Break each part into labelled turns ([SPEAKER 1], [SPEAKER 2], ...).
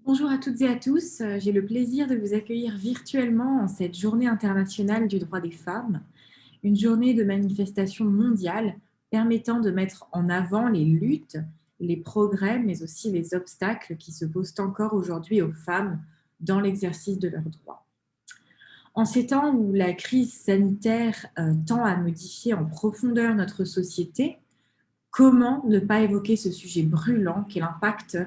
[SPEAKER 1] Bonjour à toutes et à tous. J'ai le plaisir de vous accueillir virtuellement en cette journée internationale du droit des femmes, une journée de manifestation mondiale permettant de mettre en avant les luttes, les progrès, mais aussi les obstacles qui se posent encore aujourd'hui aux femmes dans l'exercice de leurs droits. En ces temps où la crise sanitaire tend à modifier en profondeur notre société, comment ne pas évoquer ce sujet brûlant qu'est l'impact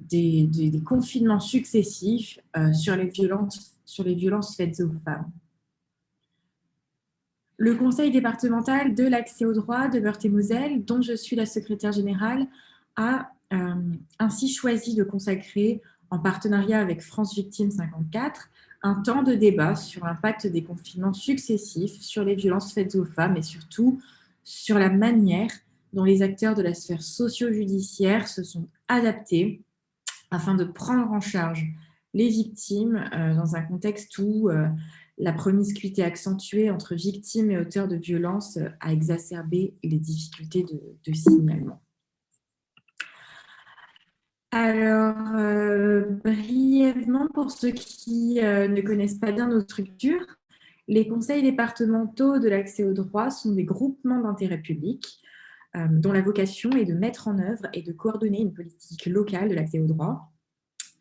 [SPEAKER 1] des confinements successifs sur les violences faites aux femmes. Le Conseil départemental de l'accès au droit de Meurthe-et-Moselle, dont je suis la secrétaire générale, a ainsi choisi de consacrer, en partenariat avec France Victimes 54, un temps de débat sur l'impact des confinements successifs sur les violences faites aux femmes et surtout sur la manière dont les acteurs de la sphère socio-judiciaire se sont adaptés afin de prendre en charge les victimes dans un contexte où la promiscuité accentuée entre victimes et auteurs de violences a exacerbé les difficultés de signalement. Alors, brièvement, pour ceux qui ne connaissent pas bien nos structures, les conseils départementaux de l'accès au droit sont des groupements d'intérêt public dont la vocation est de mettre en œuvre et de coordonner une politique locale de l'accès au droit.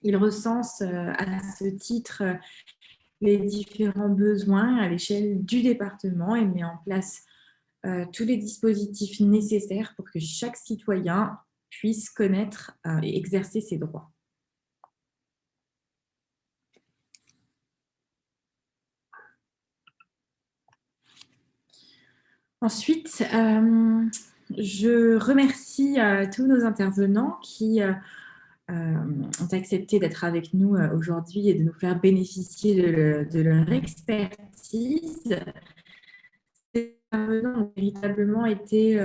[SPEAKER 1] Ils recensent à ce titre les différents besoins à l'échelle du département et met en place tous les dispositifs nécessaires pour que chaque citoyen puisse connaître et exercer ses droits. Ensuite, je remercie tous nos intervenants qui ont accepté d'être avec nous aujourd'hui et de nous faire bénéficier de leur expertise. Ces intervenants ont véritablement été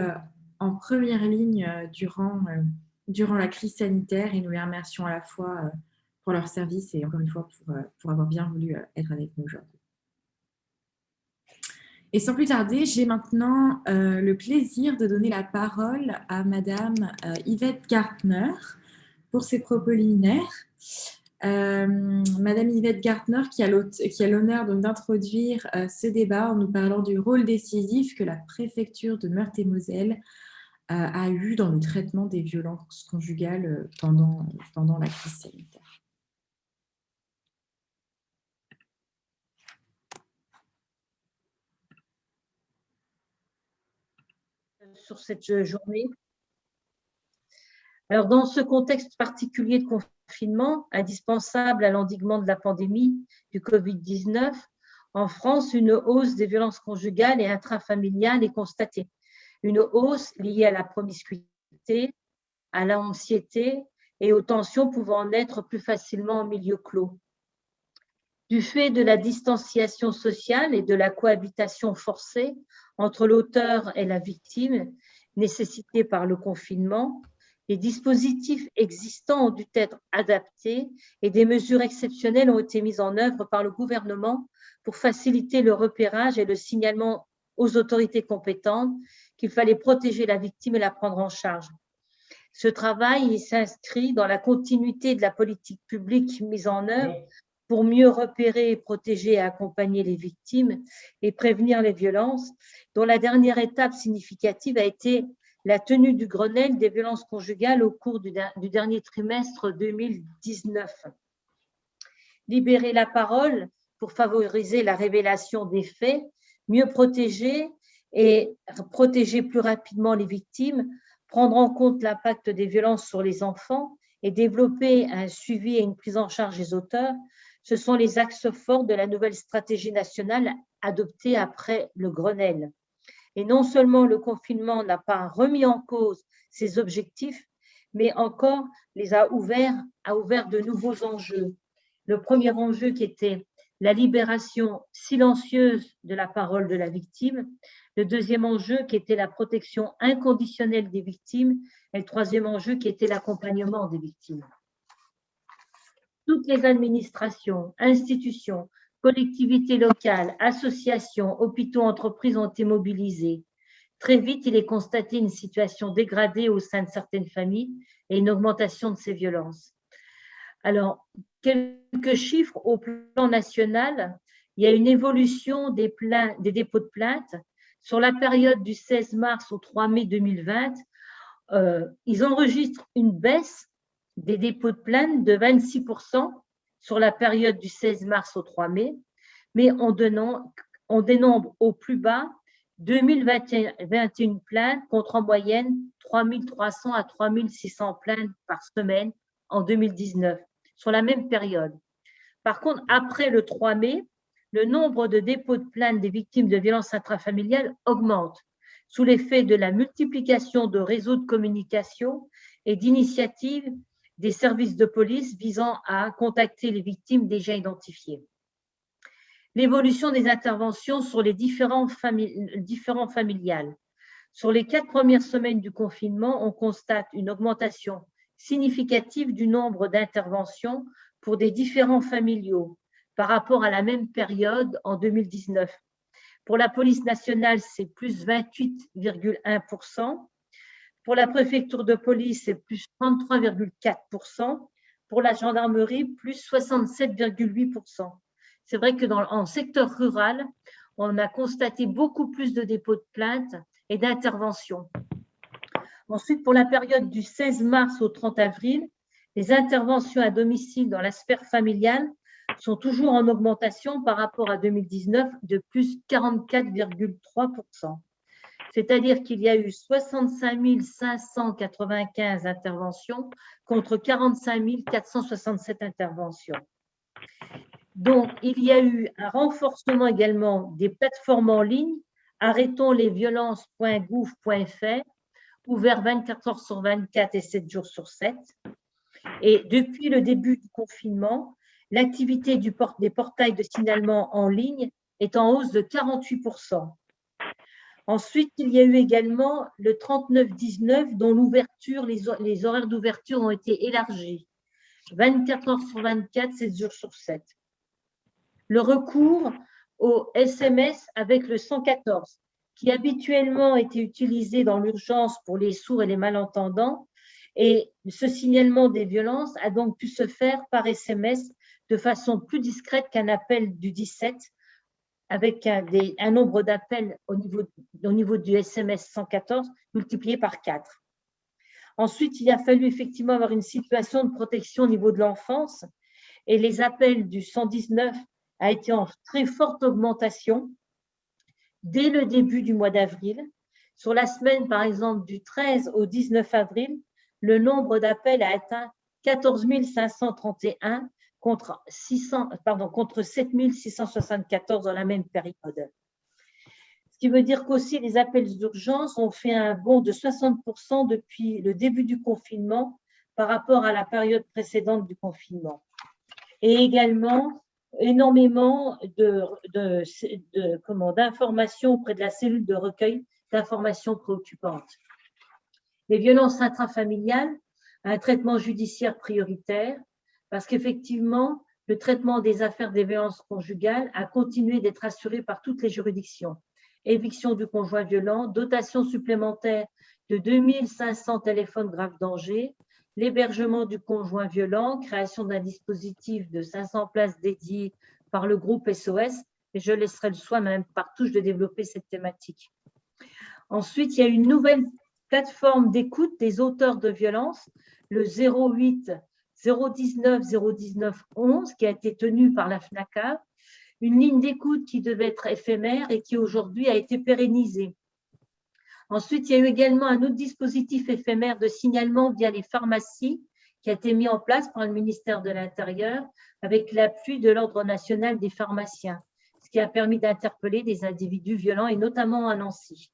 [SPEAKER 1] en première ligne durant la crise sanitaire et nous les remercions à la fois pour leur service et encore une fois pour avoir bien voulu être avec nous aujourd'hui. Et sans plus tarder, j'ai maintenant le plaisir de donner la parole à Madame Yvette Gartner pour ses propos liminaires. Madame Yvette Gartner qui a l'honneur d'introduire ce débat en nous parlant du rôle décisif que la préfecture de Meurthe-et-Moselle a eu dans le traitement des violences conjugales pendant la crise sanitaire.
[SPEAKER 2] Sur cette journée. Alors, dans ce contexte particulier de confinement, indispensable à l'endiguement de la pandémie du Covid-19, en France, une hausse des violences conjugales et intrafamiliales est constatée. Une hausse liée à la promiscuité, à l'anxiété et aux tensions pouvant naître plus facilement en milieu clos. Du fait de la distanciation sociale et de la cohabitation forcée entre l'auteur et la victime, nécessitée par le confinement, les dispositifs existants ont dû être adaptés et des mesures exceptionnelles ont été mises en œuvre par le gouvernement pour faciliter le repérage et le signalement aux autorités compétentes qu'il fallait protéger la victime et la prendre en charge. Ce travail s'inscrit dans la continuité de la politique publique mise en œuvre pour mieux repérer, protéger et accompagner les victimes et prévenir les violences, dont la dernière étape significative a été la tenue du Grenelle des violences conjugales au cours du dernier trimestre 2019. Libérer la parole pour favoriser la révélation des faits, mieux protéger et protéger plus rapidement les victimes, prendre en compte l'impact des violences sur les enfants et développer un suivi et une prise en charge des auteurs, ce sont les axes forts de la nouvelle stratégie nationale adoptée après le Grenelle. Et non seulement le confinement n'a pas remis en cause ces objectifs, mais encore a ouvert de nouveaux enjeux. Le premier enjeu qui était la libération silencieuse de la parole de la victime, le deuxième enjeu qui était la protection inconditionnelle des victimes, et le troisième enjeu qui était l'accompagnement des victimes. Toutes les administrations, institutions, collectivités locales, associations, hôpitaux, entreprises ont été mobilisées. Très vite, il est constaté une situation dégradée au sein de certaines familles et une augmentation de ces violences. Alors, quelques chiffres au plan national. Il y a une évolution des dépôts de plainte. Sur la période du 16 mars au 3 mai 2020, ils enregistrent une baisse des dépôts de plainte de 26% sur la période du 16 mars au 3 mai, mais on dénombre au plus bas 2021 plaintes contre en moyenne 3300 à 3600 plaintes par semaine en 2019, sur la même période. Par contre, après le 3 mai, le nombre de dépôts de plaintes des victimes de violences intrafamiliales augmente sous l'effet de la multiplication de réseaux de communication et d'initiatives des services de police visant à contacter les victimes déjà identifiées. L'évolution des interventions sur les différents familiales. Sur les 4 premières semaines du confinement, on constate une augmentation significative du nombre d'interventions pour des différents familiaux par rapport à la même période en 2019. Pour la police nationale, c'est plus 28,1%. Pour la préfecture de police, c'est plus 33,4%. Pour la gendarmerie, plus 67,8%. C'est vrai que en secteur rural, on a constaté beaucoup plus de dépôts de plaintes et d'interventions. Ensuite, pour la période du 16 mars au 30 avril, les interventions à domicile dans la sphère familiale sont toujours en augmentation par rapport à 2019 de plus 44,3%. C'est-à-dire qu'il y a eu 65 595 interventions contre 45 467 interventions. Donc, il y a eu un renforcement également des plateformes en ligne, arrêtonslesviolences.gouv.fr, ouvert 24 heures sur 24 et 7 jours sur 7. Et depuis le début du confinement, l'activité des portails de signalement en ligne est en hausse de 48%. Ensuite, il y a eu également le 3919 dont les horaires d'ouverture ont été élargis. 24 heures sur 24, 7 jours sur 7. Le recours au SMS avec le 114, qui habituellement était utilisé dans l'urgence pour les sourds et les malentendants, et ce signalement des violences a donc pu se faire par SMS de façon plus discrète qu'un appel du 17, avec un nombre d'appels au niveau du SMS 114 multiplié par 4. Ensuite, il a fallu effectivement avoir une situation de protection au niveau de l'enfance, et les appels du 119 a été en très forte augmentation dès le début du mois d'avril. Sur la semaine, par exemple, du 13 au 19 avril, le nombre d'appels a atteint 14 531 contre 7 674 dans la même période. Ce qui veut dire qu'aussi les appels d'urgence ont fait un bond de 60% depuis le début du confinement par rapport à la période précédente du confinement. Et également, énormément d'informations auprès de la cellule de recueil d'informations préoccupantes. Les violences intrafamiliales, un traitement judiciaire prioritaire, parce qu'effectivement, le traitement des affaires des violences conjugales a continué d'être assuré par toutes les juridictions. Éviction du conjoint violent, dotation supplémentaire de 2500 téléphones grave danger, l'hébergement du conjoint violent, création d'un dispositif de 500 places dédiées par le groupe SOS, et je laisserai le soin, Mme Partouche, de développer cette thématique. Ensuite, il y a une nouvelle plateforme d'écoute des auteurs de violences, le 08 019 019 11, qui a été tenue par la FNACA, une ligne d'écoute qui devait être éphémère et qui aujourd'hui a été pérennisée. Ensuite, il y a eu également un autre dispositif éphémère de signalement via les pharmacies qui a été mis en place par le ministère de l'Intérieur avec l'appui de l'Ordre national des pharmaciens, ce qui a permis d'interpeller des individus violents et notamment à Nancy.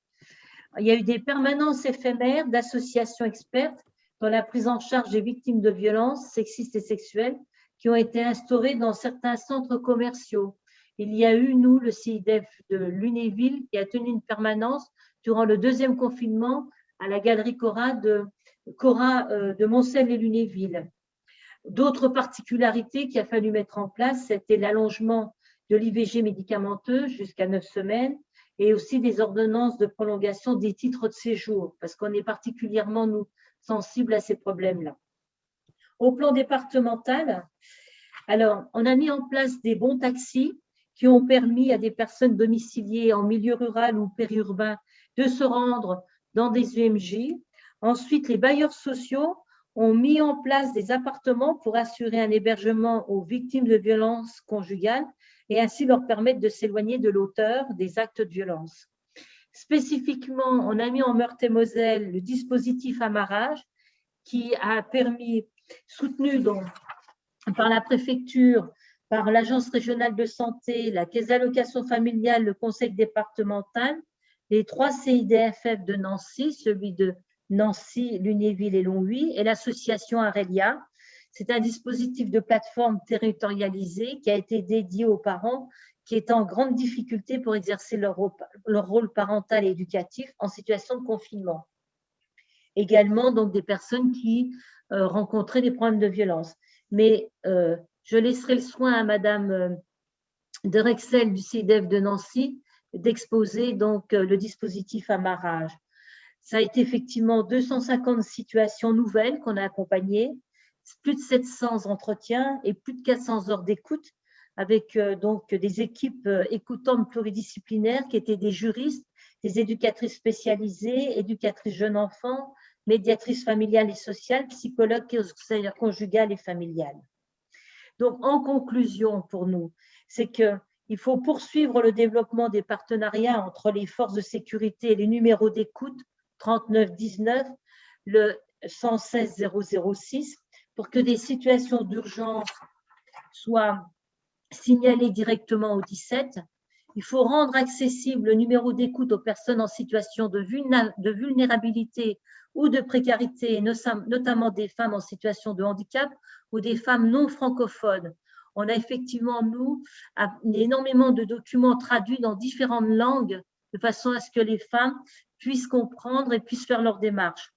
[SPEAKER 2] Il y a eu des permanences éphémères d'associations expertes dans la prise en charge des victimes de violences sexistes et sexuelles qui ont été instaurées dans certains centres commerciaux. Il y a eu, nous, le CIDEF de Lunéville qui a tenu une permanence durant le deuxième confinement à la galerie Cora de Moncel et Lunéville. D'autres particularités qu'il a fallu mettre en place, c'était l'allongement de l'IVG médicamenteuse jusqu'à 9 semaines et aussi des ordonnances de prolongation des titres de séjour, parce qu'on est particulièrement, nous, sensibles à ces problèmes-là. Au plan départemental, alors, on a mis en place des bons taxis qui ont permis à des personnes domiciliées en milieu rural ou périurbain de se rendre dans des UMJ. Ensuite, les bailleurs sociaux ont mis en place des appartements pour assurer un hébergement aux victimes de violences conjugales et ainsi leur permettre de s'éloigner de l'auteur des actes de violence. Spécifiquement, on a mis en Meurthe-et-Moselle le dispositif amarrage qui a permis, soutenu donc par la préfecture, par l'agence régionale de santé, la caisse d'allocation familiale, le conseil départemental, les 3 CIDFF de Nancy, celui de Nancy, Lunéville et Longwy, et l'association Arelia. C'est un dispositif de plateforme territorialisé qui a été dédié aux parents qui étaient en grande difficulté pour exercer leur rôle parental et éducatif en situation de confinement. Également, donc, des personnes qui rencontraient des problèmes de violence. Mais je laisserai le soin à Madame de Rexel du CIDF de Nancy d'exposer donc le dispositif amarrage. Ça a été effectivement 250 situations nouvelles qu'on a accompagnées, plus de 700 entretiens et plus de 400 heures d'écoute avec donc des équipes écoutantes pluridisciplinaires qui étaient des juristes, des éducatrices spécialisées, éducatrices jeunes enfants, médiatrices familiales et sociales, psychologues, conseillères conjugales et familiales. Donc, en conclusion pour nous, c'est qu'il faut poursuivre le développement des partenariats entre les forces de sécurité et les numéros d'écoute 3919, le 116 006, pour que des situations d'urgence soient signalées directement au 17. Il faut rendre accessible le numéro d'écoute aux personnes en situation de vulnérabilité ou de précarité, notamment des femmes en situation de handicap ou des femmes non francophones. On a effectivement, nous, énormément de documents traduits dans différentes langues de façon à ce que les femmes puissent comprendre et puissent faire leur démarche.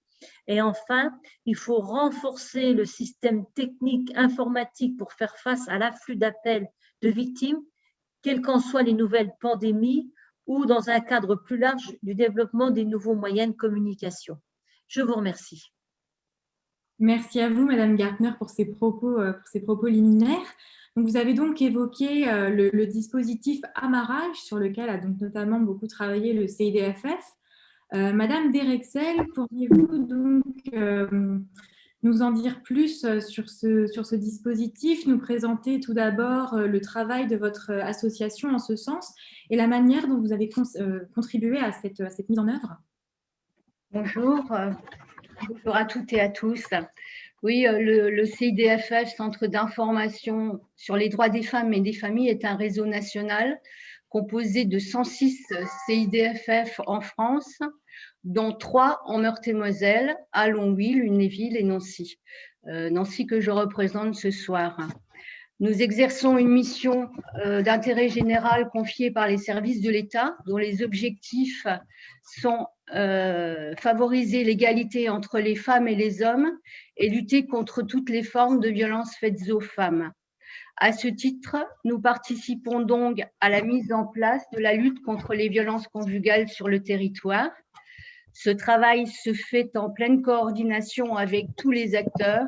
[SPEAKER 2] Et enfin, il faut renforcer le système technique informatique pour faire face à l'afflux d'appels de victimes, quelles qu'en soient les nouvelles pandémies ou dans un cadre plus large du développement des nouveaux moyens de communication. Je vous remercie.
[SPEAKER 1] Merci à vous, Madame Gartner, pour ces propos liminaires. Donc, vous avez donc évoqué le dispositif amarrage sur lequel a donc notamment beaucoup travaillé le CIDFF. Madame Derexel, pourriez-vous donc nous en dire plus sur ce dispositif, nous présenter tout d'abord le travail de votre association en ce sens et la manière dont vous avez contribué à cette mise en œuvre?
[SPEAKER 3] Bonjour, bonjour à toutes et à tous. Oui, le CIDFF, Centre d'information sur les droits des femmes et des familles, est un réseau national composé de 106 CIDFF en France, dont 3 en Meurthe-et-Moselle, à Longwy, Lunéville et Nancy. Nancy que je représente ce soir. Nous exerçons une mission d'intérêt général confiée par les services de l'État, dont les objectifs sont favoriser l'égalité entre les femmes et les hommes et lutter contre toutes les formes de violences faites aux femmes. À ce titre, nous participons donc à la mise en place de la lutte contre les violences conjugales sur le territoire. Ce travail se fait en pleine coordination avec tous les acteurs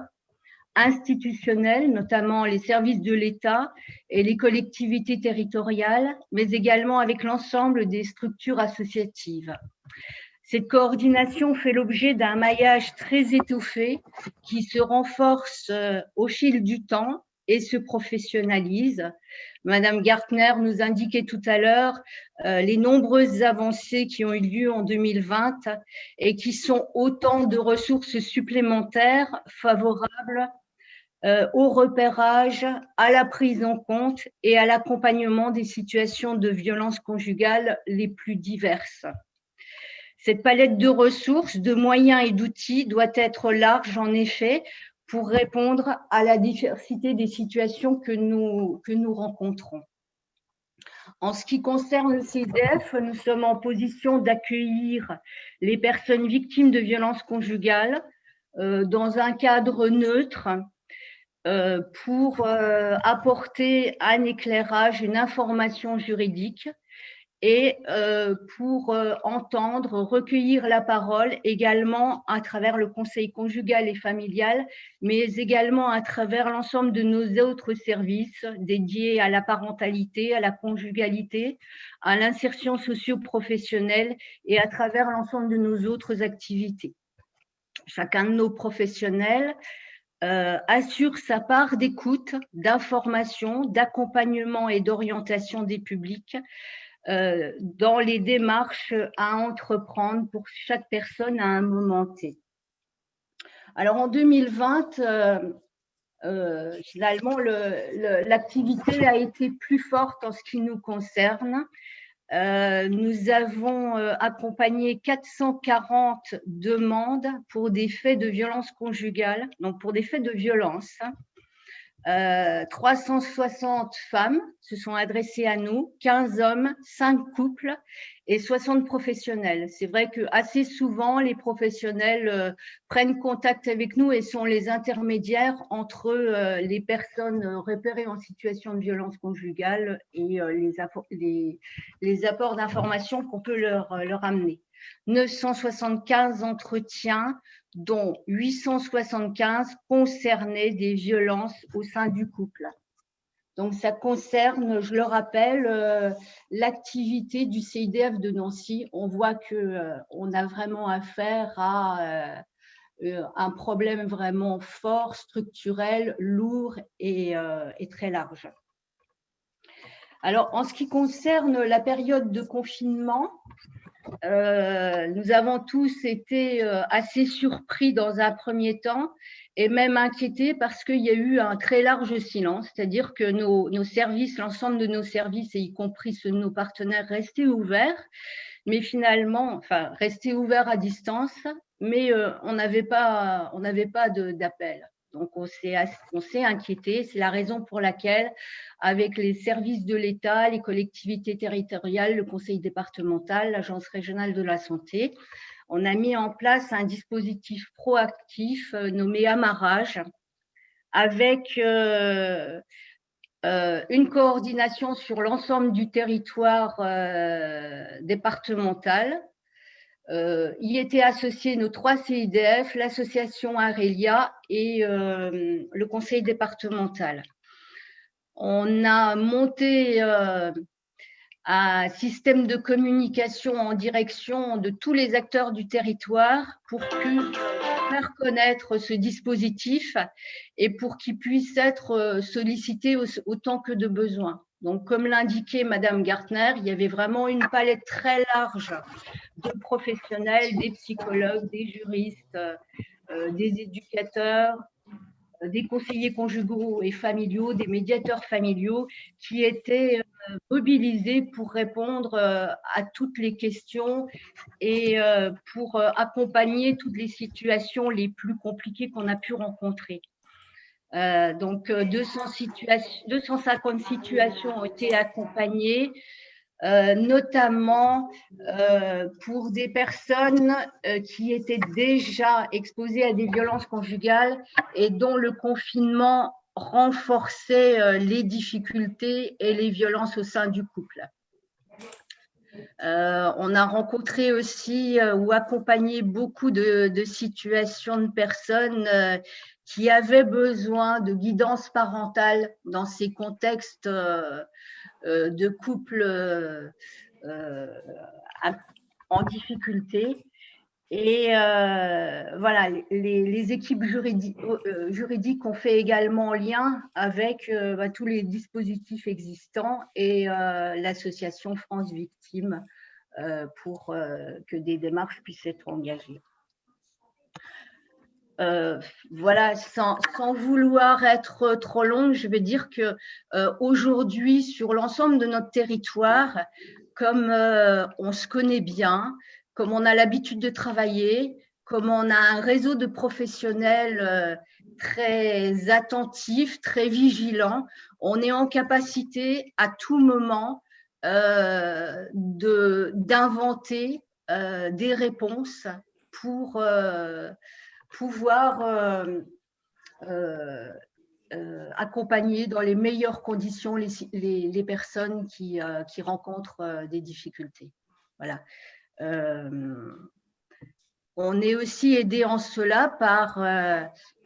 [SPEAKER 3] institutionnels, notamment les services de l'État et les collectivités territoriales, mais également avec l'ensemble des structures associatives. Cette coordination fait l'objet d'un maillage très étoffé qui se renforce au fil du temps et se professionnalise. Madame Gartner nous indiquait tout à l'heure les nombreuses avancées qui ont eu lieu en 2020 et qui sont autant de ressources supplémentaires favorables au repérage, à la prise en compte et à l'accompagnement des situations de violence conjugale les plus diverses. Cette palette de ressources, de moyens et d'outils doit être large, en effet, pour répondre à la diversité des situations que nous rencontrons. En ce qui concerne le CIDF, nous sommes en position d'accueillir les personnes victimes de violences conjugales dans un cadre neutre pour apporter un éclairage, une information juridique et pour entendre, recueillir la parole également à travers le conseil conjugal et familial, mais également à travers l'ensemble de nos autres services dédiés à la parentalité, à la conjugalité, à l'insertion socio-professionnelle et à travers l'ensemble de nos autres activités. Chacun de nos professionnels assure sa part d'écoute, d'information, d'accompagnement et d'orientation des publics dans les démarches à entreprendre pour chaque personne à un moment T. Alors en 2020, finalement, l'activité a été plus forte en ce qui nous concerne. Nous avons accompagné 440 demandes pour des faits de violence conjugale, donc pour des faits de violence. 360 femmes se sont adressées à nous, 15 hommes, 5 couples et 60 professionnels. C'est vrai que assez souvent, les professionnels prennent contact avec nous et sont les intermédiaires entre les personnes repérées en situation de violence conjugale et les apports d'informations qu'on peut leur amener. 975 entretiens, dont 875 concernaient des violences au sein du couple. Donc, ça concerne, je le rappelle, l'activité du CIDF de Nancy. On voit qu'on a vraiment affaire à un problème vraiment fort, structurel, lourd et très large. Alors, en ce qui concerne la période de confinement, nous avons tous été assez surpris dans un premier temps et même inquiétés parce qu'il y a eu un très large silence, c'est-à-dire que nos services, l'ensemble de nos services, et y compris ceux de nos partenaires, restaient ouverts, mais finalement, enfin, restaient ouverts à distance, mais on n'avait pas d'appel. Donc, on s'est inquiété. C'est la raison pour laquelle, avec les services de l'État, les collectivités territoriales, le conseil départemental, l'agence régionale de la santé, on a mis en place un dispositif proactif nommé Amarrage, avec une coordination sur l'ensemble du territoire départemental. Y étaient associés nos 3 CIDF, l'association Arelia et le conseil départemental. On a monté un système de communication en direction de tous les acteurs du territoire pour faire connaître ce dispositif et pour qu'il puisse être sollicité autant que de besoin. Donc, comme l'indiquait Madame Gartner, il y avait vraiment une palette très large de professionnels, des psychologues, des juristes, des éducateurs, des conseillers conjugaux et familiaux, des médiateurs familiaux qui étaient mobilisés pour répondre à toutes les questions et pour accompagner toutes les situations les plus compliquées qu'on a pu rencontrer. Donc, 250 situations ont été accompagnées, notamment pour des personnes qui étaient déjà exposées à des violences conjugales et dont le confinement renforçait les difficultés et les violences au sein du couple. On a rencontré aussi ou accompagné beaucoup de situations de personnes qui avaient besoin de guidance parentale dans ces contextes de couples en difficulté. Et voilà, les équipes juridiques ont fait également lien avec tous les dispositifs existants et l'association France Victimes pour que des démarches puissent être engagées. Voilà, sans vouloir être trop longue, je vais dire que aujourd'hui, sur l'ensemble de notre territoire, comme on se connaît bien, comme on a l'habitude de travailler, comme on a un réseau de professionnels très attentifs, très vigilants, on est en capacité à tout moment d'inventer des réponses pour pouvoir accompagner dans les meilleures conditions les personnes qui rencontrent des difficultés. Voilà. On est aussi aidé en cela par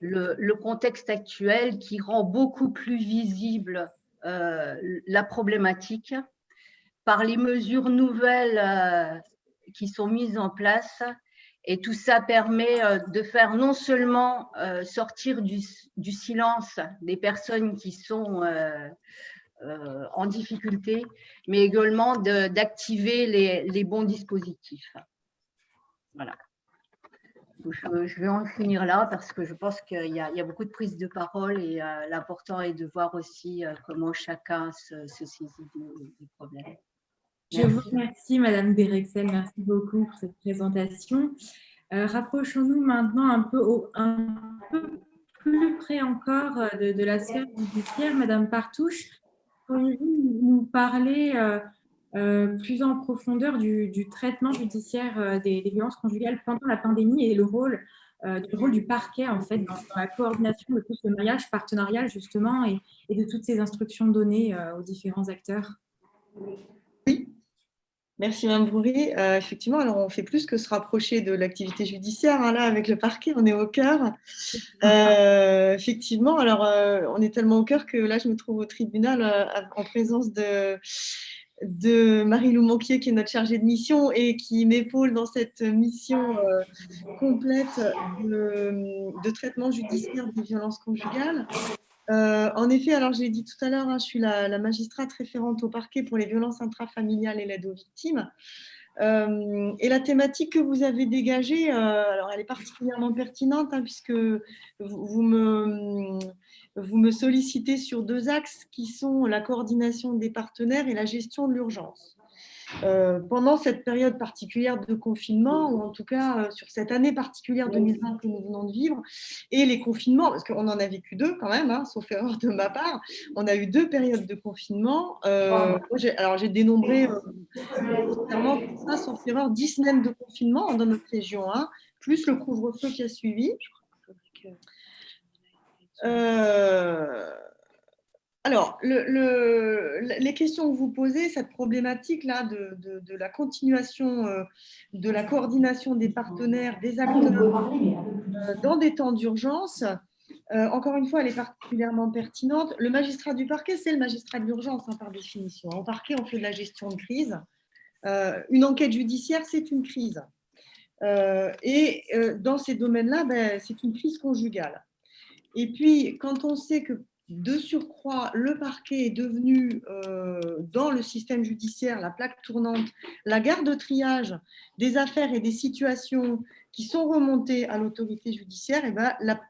[SPEAKER 3] le contexte actuel qui rend beaucoup plus visible la problématique, par les mesures nouvelles qui sont mises en place. Et tout ça permet de faire non seulement sortir du silence des personnes qui sont en difficulté, mais également d'activer les bons dispositifs. Voilà. Je vais en finir là parce que je pense qu'il y a beaucoup de prises de parole et l'important est de voir aussi comment chacun se saisit du problème.
[SPEAKER 1] Je vous remercie, Madame Derexel, merci beaucoup pour cette présentation. Rapprochons-nous maintenant un peu plus près encore de la sphère judiciaire. Madame Partouche, pourriez-vous nous parler plus en profondeur du traitement judiciaire des violences conjugales pendant la pandémie et le rôle du parquet en fait dans la coordination de tout ce maillage partenarial justement et de toutes ces instructions données aux différents acteurs?
[SPEAKER 4] Oui. Merci Mme Broury. Effectivement, alors on fait plus que se rapprocher de l'activité judiciaire. Hein, là, avec le parquet, on est au cœur. Effectivement, alors on est tellement au cœur que là, je me trouve au tribunal en présence de Marie-Lou Monquier, qui est notre chargée de mission et qui m'épaule dans cette mission complète de traitement judiciaire des violences conjugales. En effet, alors je l'ai dit tout à l'heure, hein, je suis la magistrate référente au parquet pour les violences intrafamiliales et l'aide aux victimes. Et la thématique que vous avez dégagée, alors elle est particulièrement pertinente hein, puisque vous me sollicitez sur deux axes qui sont la coordination des partenaires et la gestion de l'urgence. Pendant cette période particulière de confinement, ou en tout cas sur cette année particulière 2020 que nous venons de vivre, et les confinements, parce qu'on en a vécu deux quand même, hein, sauf erreur de ma part, on a eu deux périodes de confinement. Alors j'ai dénombré, clairement, ça, sauf erreur, 10 semaines de confinement dans notre région, hein, plus le couvre-feu qui a suivi. Alors, les questions que vous posez, cette problématique-là de la continuation de la coordination des partenaires, des acteurs dans des temps d'urgence, encore une fois, elle est particulièrement pertinente. Le magistrat du parquet, c'est le magistrat de l'urgence hein, par définition. En parquet, on fait de la gestion de crise. Une enquête judiciaire, c'est une crise. Et dans ces domaines-là, c'est une crise conjugale. Et puis, quand on sait que de surcroît, le parquet est devenu, dans le système judiciaire, la plaque tournante, la gare de triage des affaires et des situations qui sont remontées à l'autorité judiciaire, et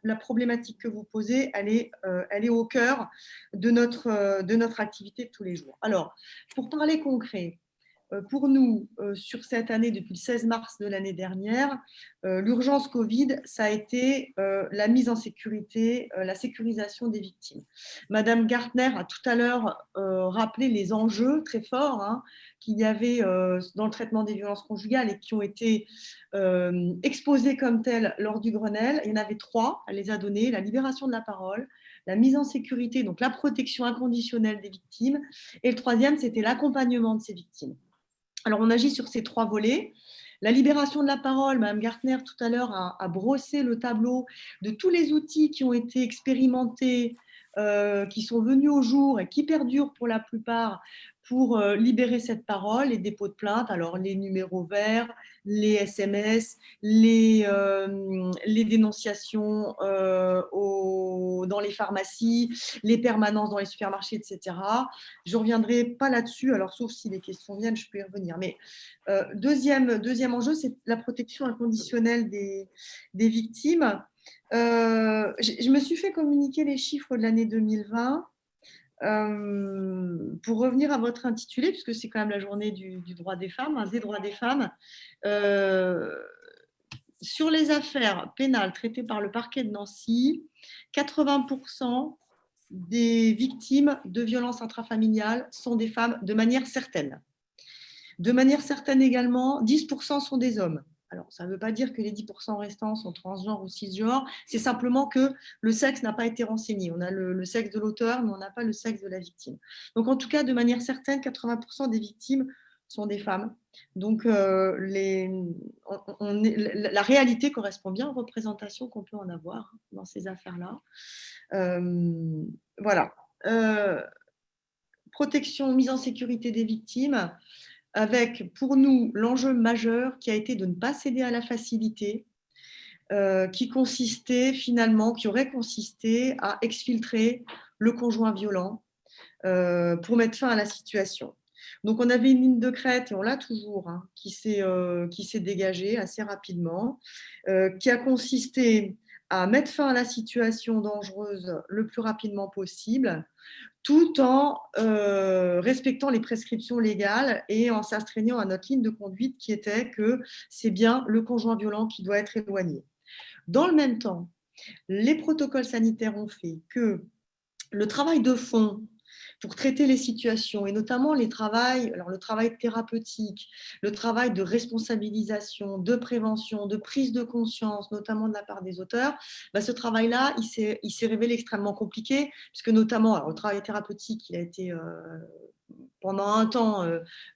[SPEAKER 4] la problématique que vous posez, elle est au cœur de notre activité de tous les jours. Alors, pour parler concret, pour nous, sur cette année, depuis le 16 mars de l'année dernière, l'urgence Covid, ça a été la mise en sécurité, la sécurisation des victimes. Madame Gartner a tout à l'heure rappelé les enjeux très forts hein, qu'il y avait dans le traitement des violences conjugales et qui ont été exposés comme tels lors du Grenelle. Il y en avait trois, elle les a donnés, la libération de la parole, la mise en sécurité, donc la protection inconditionnelle des victimes, et le troisième, c'était l'accompagnement de ces victimes. Alors, on agit sur ces trois volets. La libération de la parole, Mme Gartner tout à l'heure a brossé le tableau de tous les outils qui ont été expérimentés, qui sont venus au jour et qui perdurent pour la plupart pour libérer cette parole, les dépôts de plainte, alors les numéros verts, les SMS, les dénonciations dans les pharmacies, les permanences dans les supermarchés, etc. Je ne reviendrai pas là-dessus, alors sauf si les questions viennent, je peux y revenir. Mais deuxième enjeu, c'est la protection inconditionnelle des victimes. Je me suis fait communiquer les chiffres de l'année 2020 pour revenir à votre intitulé, puisque c'est quand même la journée du droit des femmes, hein, des droits des femmes. Sur les affaires pénales traitées par le parquet de Nancy, 80% des victimes de violences intrafamiliales sont des femmes de manière certaine. De manière certaine également, 10% sont des hommes. Alors, ça ne veut pas dire que les 10% restants sont transgenres ou cisgenres, c'est simplement que le sexe n'a pas été renseigné. On a le sexe de l'auteur, mais on n'a pas le sexe de la victime. Donc, en tout cas, de manière certaine, 80% des victimes sont des femmes. Donc, la réalité correspond bien aux représentations qu'on peut en avoir dans ces affaires-là. Voilà. Protection, mise en sécurité des victimes, avec pour nous l'enjeu majeur qui a été de ne pas céder à la facilité, qui aurait consisté à exfiltrer le conjoint violent pour mettre fin à la situation. Donc on avait une ligne de crête, et on l'a toujours, hein, qui s'est dégagée assez rapidement, qui a consisté à mettre fin à la situation dangereuse le plus rapidement possible, tout en respectant les prescriptions légales et en s'astreignant à notre ligne de conduite qui était que c'est bien le conjoint violent qui doit être éloigné. Dans le même temps, les protocoles sanitaires ont fait que le travail de fond pour traiter les situations, et notamment le travail thérapeutique, le travail de responsabilisation, de prévention, de prise de conscience, notamment de la part des auteurs, ce travail-là, il s'est révélé extrêmement compliqué, puisque notamment, le travail thérapeutique, il a été pendant un temps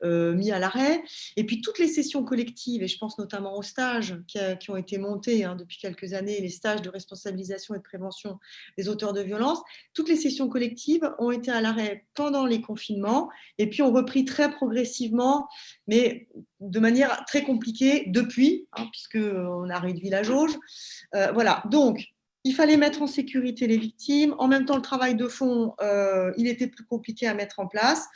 [SPEAKER 4] mis à l'arrêt. Et puis toutes les sessions collectives, et je pense notamment aux stages qui ont été montés depuis quelques années, les stages de responsabilisation et de prévention des auteurs de violences, toutes les sessions collectives ont été à l'arrêt pendant les confinements et puis ont repris très progressivement, mais de manière très compliquée depuis, puisqu'on a réduit la jauge. Voilà, donc il fallait mettre en sécurité les victimes. En même temps, le travail de fond, il était plus compliqué à mettre en place.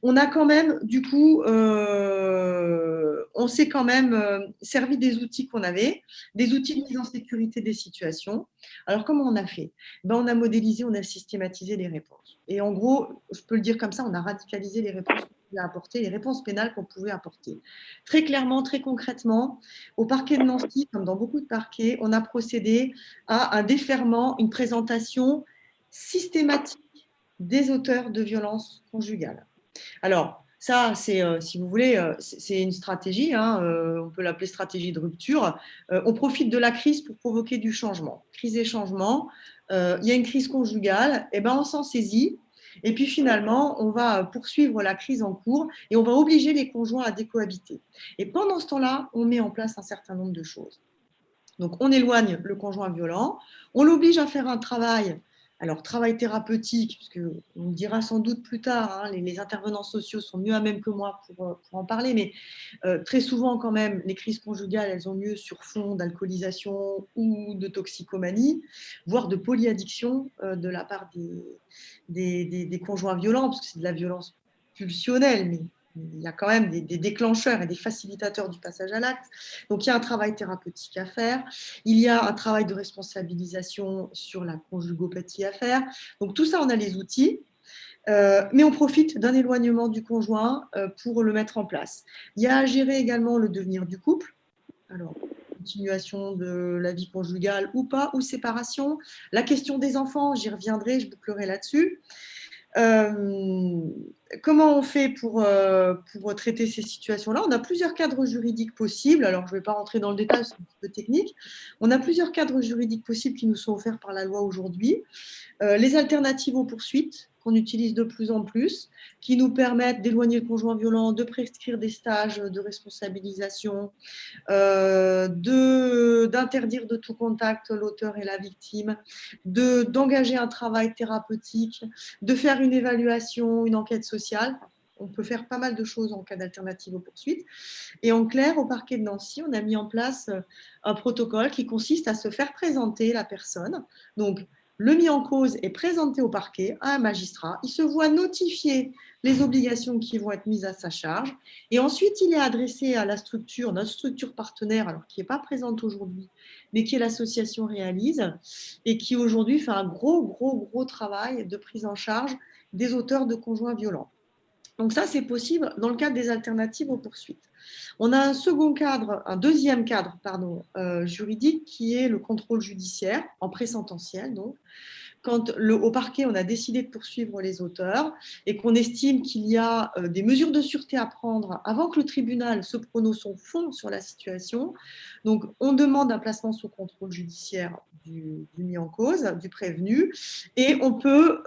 [SPEAKER 4] On a quand même, du coup, on s'est quand même servi des outils qu'on avait, des outils de mise en sécurité des situations. Alors, comment on a fait ? On a modélisé, on a systématisé les réponses. Et en gros, je peux le dire comme ça, on a radicalisé les réponses qu'on pouvait apporter, les réponses pénales qu'on pouvait apporter. Très clairement, très concrètement, au parquet de Nancy, comme dans beaucoup de parquets, on a procédé à un déferrement, une présentation systématique des auteurs de violences conjugales. Alors, ça, c'est, si vous voulez, c'est une stratégie, on peut l'appeler stratégie de rupture. On profite de la crise pour provoquer du changement. Crise et changement, il y a une crise conjugale, et on s'en saisit. Et puis finalement, on va poursuivre la crise en cours et on va obliger les conjoints à décohabiter. Et pendant ce temps-là, on met en place un certain nombre de choses. Donc, on éloigne le conjoint violent, on l'oblige à faire un travail, alors travail thérapeutique, puisque on dira sans doute plus tard, les intervenants sociaux sont mieux à même que moi pour en parler, mais très souvent quand même, les crises conjugales, elles ont lieu sur fond d'alcoolisation ou de toxicomanie, voire de polyaddiction de la part des conjoints violents, parce que c'est de la violence pulsionnelle, mais il y a quand même des déclencheurs et des facilitateurs du passage à l'acte. Donc, il y a un travail thérapeutique à faire. Il y a un travail de responsabilisation sur la conjugopathie à faire. Donc, tout ça, on a les outils. Mais on profite d'un éloignement du conjoint pour le mettre en place. Il y a à gérer également le devenir du couple. Alors, continuation de la vie conjugale ou pas, ou séparation. La question des enfants, j'y reviendrai, je bouclerai là-dessus. Comment on fait pour traiter ces situations-là ? On a plusieurs cadres juridiques possibles. Alors, je ne vais pas rentrer dans le détail, c'est un petit peu technique. On a plusieurs cadres juridiques possibles qui nous sont offerts par la loi aujourd'hui. Les alternatives aux poursuites, qu'on utilise de plus en plus, qui nous permettent d'éloigner le conjoint violent, de prescrire des stages de responsabilisation, d'interdire de tout contact l'auteur et la victime, d'engager un travail thérapeutique, de faire une évaluation, une enquête sociale. On peut faire pas mal de choses en cas d'alternative aux poursuites. Et en clair, au parquet de Nancy, on a mis en place un protocole qui consiste à se faire présenter la personne. Donc, le mis en cause est présenté au parquet à un magistrat. Il se voit notifier les obligations qui vont être mises à sa charge. Et ensuite, il est adressé à la structure, notre structure partenaire, alors qui n'est pas présente aujourd'hui, mais qui est l'association Réalise, et qui aujourd'hui fait un gros travail de prise en charge des auteurs de conjoints violents. Donc ça, c'est possible dans le cadre des alternatives aux poursuites. On a un deuxième cadre juridique qui est le contrôle judiciaire, en présententiel donc, quand au parquet, on a décidé de poursuivre les auteurs et qu'on estime qu'il y a des mesures de sûreté à prendre avant que le tribunal se prononce au fond sur la situation. Donc, on demande un placement sous contrôle judiciaire du mis en cause, du prévenu, et on peut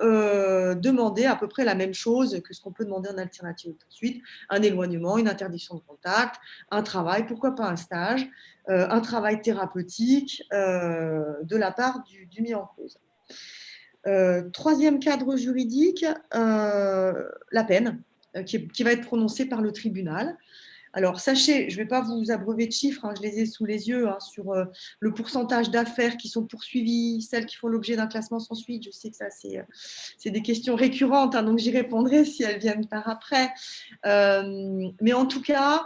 [SPEAKER 4] demander à peu près la même chose que ce qu'on peut demander en alternative de poursuite, un éloignement, une interdiction de contact, un travail, pourquoi pas un stage, un travail thérapeutique de la part du mis en cause. Troisième cadre juridique, la peine qui va être prononcée par le tribunal. Alors, sachez, je ne vais pas vous abreuver de chiffres, je les ai sous les yeux, sur le pourcentage d'affaires qui sont poursuivies, celles qui font l'objet d'un classement sans suite. Je sais que ça, c'est des questions récurrentes, donc j'y répondrai si elles viennent par après. Mais en tout cas,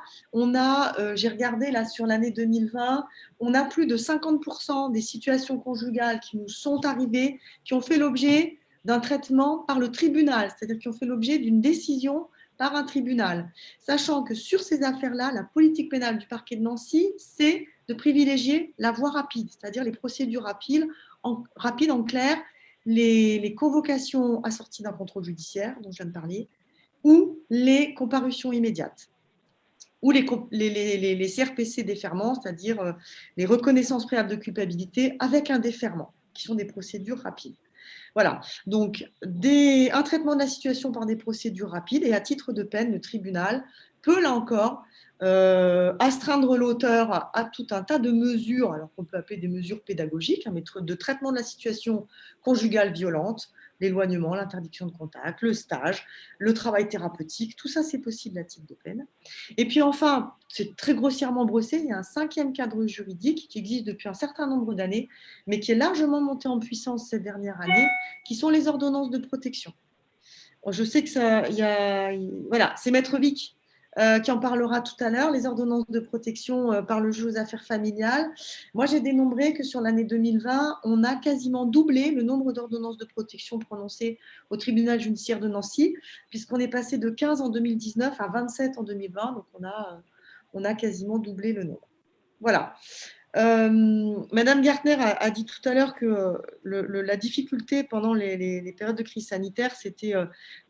[SPEAKER 4] j'ai regardé là sur l'année 2020, on a plus de 50% des situations conjugales qui nous sont arrivées, qui ont fait l'objet d'un traitement par le tribunal, c'est-à-dire qui ont fait l'objet d'une décision par un tribunal, sachant que sur ces affaires-là, la politique pénale du parquet de Nancy, c'est de privilégier la voie rapide, c'est-à-dire les procédures rapides, en clair, les convocations assorties d'un contrôle judiciaire, dont je viens de parler, ou les comparutions immédiates, ou les CRPC déferments, c'est-à-dire les reconnaissances préalables de culpabilité avec un déferment, qui sont des procédures rapides. Voilà, donc un traitement de la situation par des procédures rapides et à titre de peine, le tribunal peut là encore astreindre l'auteur à tout un tas de mesures, alors qu'on peut appeler des mesures pédagogiques, mais de traitement de la situation conjugale violente, l'éloignement, l'interdiction de contact, le stage, le travail thérapeutique, tout ça c'est possible à titre de peine. Et puis enfin, c'est très grossièrement brossé, il y a un cinquième cadre juridique qui existe depuis un certain nombre d'années, mais qui est largement monté en puissance ces dernières années, qui sont les ordonnances de protection. Je sais que voilà, c'est Maître Vic qui en parlera tout à l'heure, les ordonnances de protection par le juge aux affaires familiales. Moi, j'ai dénombré que sur l'année 2020, on a quasiment doublé le nombre d'ordonnances de protection prononcées au tribunal judiciaire de Nancy, puisqu'on est passé de 15 en 2019 à 27 en 2020, donc on a quasiment doublé le nombre. Voilà. Madame Gartner a dit tout à l'heure que la difficulté pendant les périodes de crise sanitaire, c'était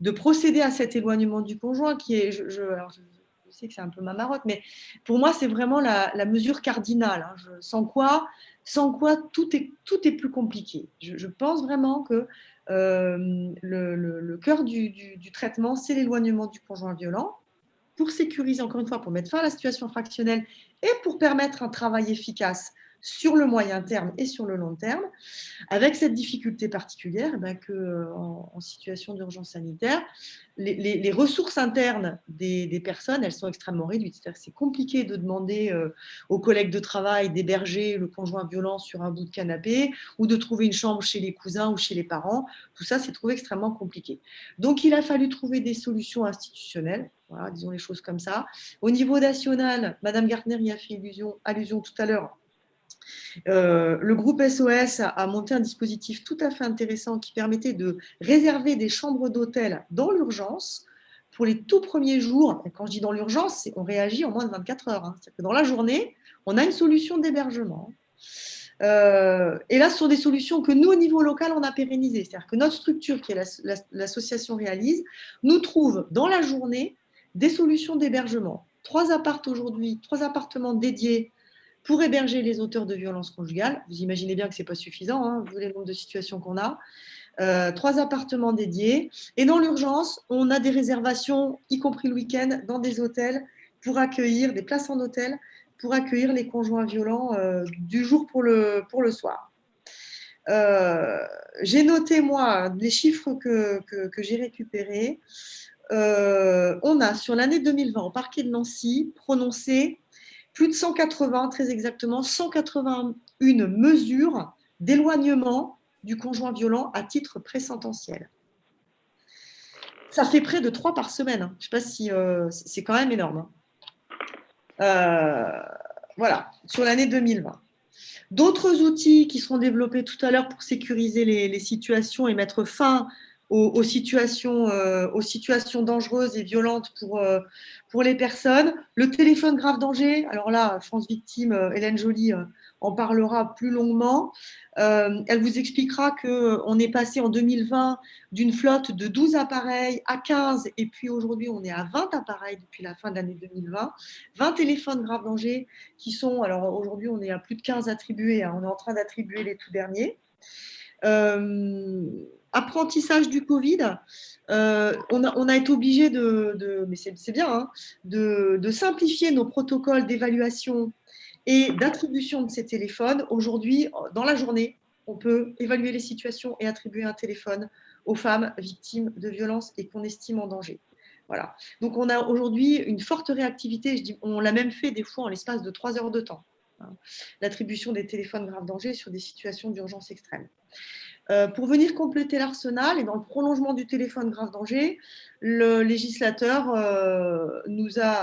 [SPEAKER 4] de procéder à cet éloignement du conjoint, qui est, je sais que c'est un peu ma marotte, mais pour moi, c'est vraiment la mesure cardinale. Sans quoi tout est plus compliqué. Je pense vraiment que le cœur du traitement, c'est l'éloignement du conjoint violent, pour sécuriser, encore une fois, pour mettre fin à la situation fractionnelle et pour permettre un travail efficace sur le moyen terme et sur le long terme, avec cette difficulté particulière qu'en situation d'urgence sanitaire, les ressources internes des personnes, elles sont extrêmement réduites. C'est-à-dire que c'est compliqué de demander aux collègues de travail d'héberger le conjoint violent sur un bout de canapé ou de trouver une chambre chez les cousins ou chez les parents. Tout ça, c'est trouvé extrêmement compliqué. Donc, il a fallu trouver des solutions institutionnelles. Voilà, disons les choses comme ça. Au niveau national, Madame Gartner y a fait allusion tout à l'heure. Le groupe SOS a monté un dispositif tout à fait intéressant qui permettait de réserver des chambres d'hôtel dans l'urgence pour les tout premiers jours. Et quand je dis dans l'urgence, on réagit en moins de 24 heures. C'est-à-dire que dans la journée, on a une solution d'hébergement. Et là, ce sont des solutions que nous, au niveau local, on a pérennisées. C'est-à-dire que notre structure, qui est l'association Réalise, nous trouve dans la journée des solutions d'hébergement. 3 appartements dédiés pour héberger les auteurs de violences conjugales. Vous imaginez bien que ce n'est pas suffisant, vu le nombre de situations qu'on a. 3 appartements dédiés. Et dans l'urgence, on a des réservations, y compris le week-end, dans des hôtels pour accueillir, des places en hôtel, pour accueillir les conjoints violents du jour pour le soir. J'ai noté, moi, les chiffres que j'ai récupérés. On a, sur l'année 2020, au parquet de Nancy, prononcé plus de 180, très exactement, 181 mesures d'éloignement du conjoint violent à titre présententiel. Ça fait près de 3 par semaine. Je ne sais pas si c'est quand même énorme. Voilà, sur l'année 2020. D'autres outils qui seront développés tout à l'heure pour sécuriser les situations et mettre fin aux situations dangereuses et violentes pour les personnes. Le téléphone grave danger, alors là, France Victime, Hélène Joly en parlera plus longuement. Elle vous expliquera qu'on est passé en 2020 d'une flotte de 12 appareils à 15, et puis aujourd'hui, on est à 20 appareils depuis la fin de l'année 2020. 20 téléphones grave danger qui sont, alors aujourd'hui, on est à plus de 15 attribués, hein, on est en train d'attribuer les tout derniers. Apprentissage du Covid, on a été obligé mais c'est bien, hein, de simplifier nos protocoles d'évaluation et d'attribution de ces téléphones. Aujourd'hui, dans la journée, on peut évaluer les situations et attribuer un téléphone aux femmes victimes de violences et qu'on estime en danger. Voilà. Donc, on a aujourd'hui une forte réactivité. On l'a même fait des fois en l'espace de 3 heures de temps, hein, l'attribution des téléphones grave danger sur des situations d'urgence extrême. Pour venir compléter l'arsenal et dans le prolongement du téléphone grave danger, le législateur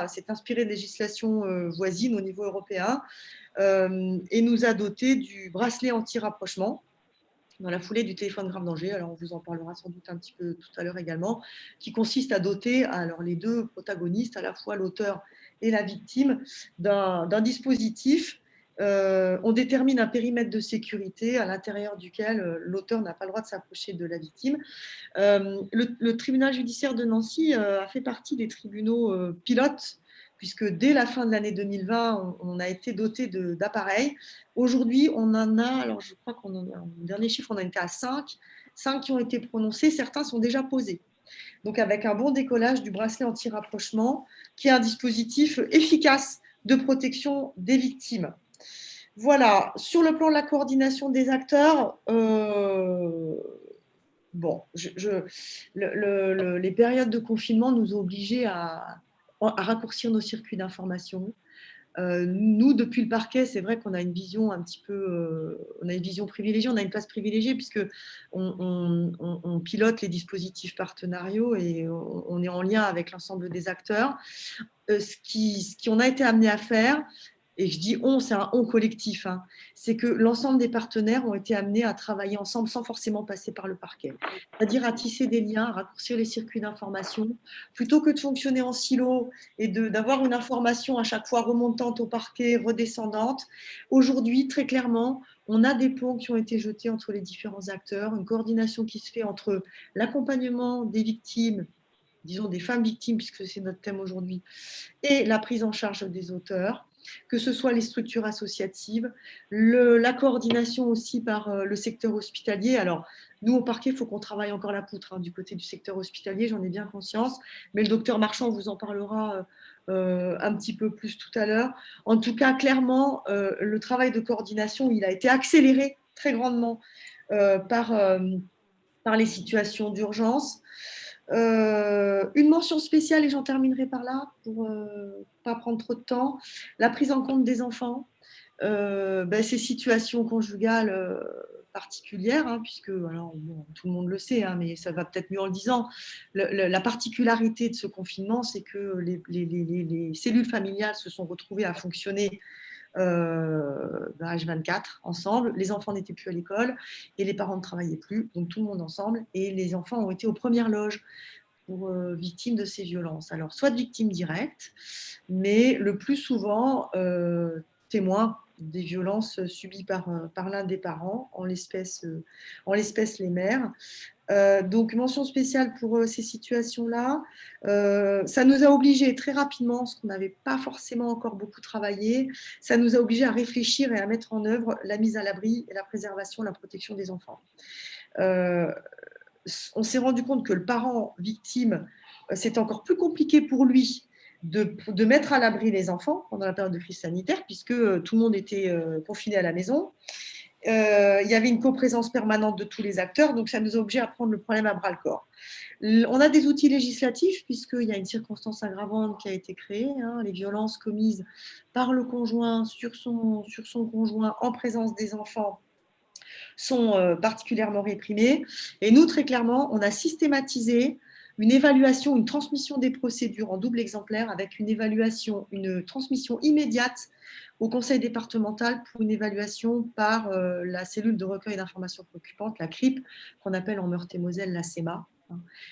[SPEAKER 4] s'est inspiré de législations voisines au niveau européen et nous a doté du bracelet anti-rapprochement dans la foulée du téléphone grave danger. Alors, on vous en parlera sans doute un petit peu tout à l'heure également, qui consiste à doter alors, les deux protagonistes, à la fois l'auteur et la victime, d'un dispositif. On détermine un périmètre de sécurité à l'intérieur duquel l'auteur n'a pas le droit de s'approcher de la victime. Le tribunal judiciaire de Nancy a fait partie des tribunaux pilotes, puisque dès la fin de l'année 2020, on a été doté d'appareils. Aujourd'hui, on en a, alors je crois qu'on en a, le dernier chiffre, on en était à 5 qui ont été prononcés, certains sont déjà posés. Donc avec un bon décollage du bracelet anti-rapprochement, qui est un dispositif efficace de protection des victimes. Voilà, sur le plan de la coordination des acteurs, bon, les périodes de confinement nous ont obligés à raccourcir nos circuits d'information. Nous, depuis le parquet, c'est vrai qu'on a une vision un petit peu, on a une vision privilégiée, on a une place privilégiée puisque on pilote les dispositifs partenariaux et on est en lien avec l'ensemble des acteurs. Ce qu'on a été amené à faire, et je dis on, c'est un on collectif, hein, c'est que l'ensemble des partenaires ont été amenés à travailler ensemble sans forcément passer par le parquet. C'est-à-dire à tisser des liens, à raccourcir les circuits d'information, plutôt que de fonctionner en silo et d'avoir une information à chaque fois remontante au parquet, redescendante. Aujourd'hui, très clairement, on a des ponts qui ont été jetés entre les différents acteurs, une coordination qui se fait entre l'accompagnement des victimes, disons des femmes victimes, puisque c'est notre thème aujourd'hui, et la prise en charge des auteurs, que ce soit les structures associatives, la coordination aussi par le secteur hospitalier. Alors, nous, au parquet, il faut qu'on travaille encore la poutre, hein, du côté du secteur hospitalier, j'en ai bien conscience, mais le docteur Marchand vous en parlera un petit peu plus tout à l'heure. En tout cas, clairement, le travail de coordination, il a été accéléré très grandement par les situations d'urgence. Une mention spéciale, et j'en terminerai par là pour ne pas prendre trop de temps, la prise en compte des enfants, ces situations conjugales particulières, hein, puisque alors, bon, tout le monde le sait, hein, mais ça va peut-être mieux en le disant, la particularité de ce confinement, c'est que les cellules familiales se sont retrouvées à fonctionner H24 ensemble, les enfants n'étaient plus à l'école et les parents ne travaillaient plus, donc tout le monde ensemble, et les enfants ont été aux premières loges pour victimes de ces violences. Alors, soit de victimes directes, mais le plus souvent témoins des violences subies par l'un des parents, en l'espèce les mères. Donc, mention spéciale pour ces situations-là. Ça nous a obligés très rapidement, ce qu'on n'avait pas forcément encore beaucoup travaillé, ça nous a obligés à réfléchir et à mettre en œuvre la mise à l'abri et la préservation, la protection des enfants. On s'est rendu compte que le parent victime, c'est encore plus compliqué pour lui de mettre à l'abri les enfants pendant la période de crise sanitaire, puisque tout le monde était confiné à la maison. Il y avait une coprésence permanente de tous les acteurs, donc ça nous a obligés à prendre le problème à bras-le-corps. On a des outils législatifs, puisqu'il y a une circonstance aggravante qui a été créée, hein, les violences commises par le conjoint sur son conjoint en présence des enfants sont particulièrement réprimées. Et nous, très clairement, on a systématisé une évaluation, une transmission des procédures en double exemplaire avec une évaluation, une transmission immédiate au conseil départemental pour une évaluation par la cellule de recueil d'informations préoccupantes, la CRIP, qu'on appelle en Meurthe-et-Moselle la CEMA.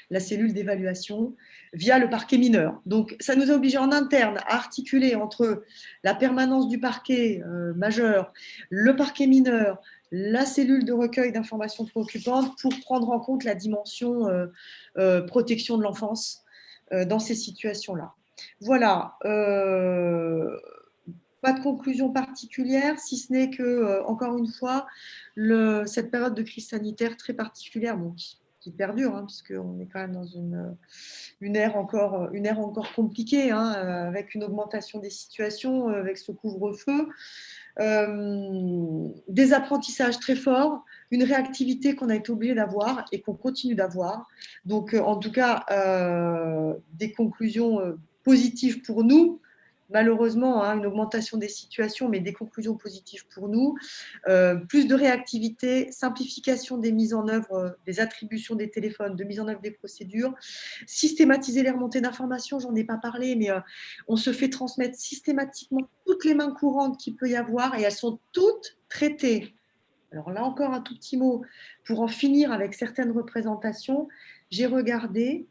[SPEAKER 4] la cellule d'évaluation, via le parquet mineur. Donc, ça nous a obligés en interne à articuler entre la permanence du parquet majeur, le parquet mineur, la cellule de recueil d'informations préoccupantes pour prendre en compte la dimension protection de l'enfance dans ces situations-là. Voilà. Pas de conclusion particulière, si ce n'est que, encore une fois, cette période de crise sanitaire très particulière, bon, qui perdure, hein, puisqu'on est quand même dans une ère encore compliquée, hein, avec une augmentation des situations, avec ce couvre-feu, des apprentissages très forts, une réactivité qu'on a été obligé d'avoir et qu'on continue d'avoir. Donc, en tout cas, des conclusions positives pour nous. Malheureusement, hein, une augmentation des situations, mais des conclusions positives pour nous. Plus de réactivité, simplification des mises en œuvre, des attributions des téléphones, de mise en œuvre des procédures, systématiser les remontées d'informations, j'en ai pas parlé, mais on se fait transmettre systématiquement toutes les mains courantes qu'il peut y avoir et elles sont toutes traitées. Alors là encore, un tout petit mot pour en finir avec certaines représentations. J'ai regardé,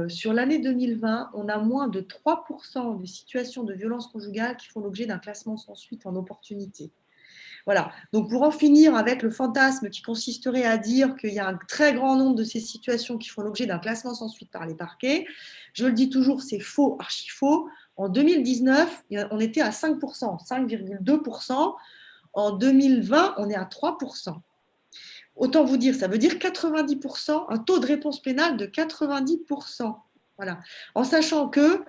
[SPEAKER 4] sur l'année 2020, on a moins de 3% des situations de violence conjugale qui font l'objet d'un classement sans suite en opportunité. Voilà. Donc, pour en finir avec le fantasme qui consisterait à dire qu'il y a un très grand nombre de ces situations qui font l'objet d'un classement sans suite par les parquets, je le dis toujours, c'est faux, archi faux. En 2019, on était à 5%, 5,2%. En 2020, on est à 3%. Autant vous dire, ça veut dire 90%, un taux de réponse pénale de 90%. Voilà. En sachant que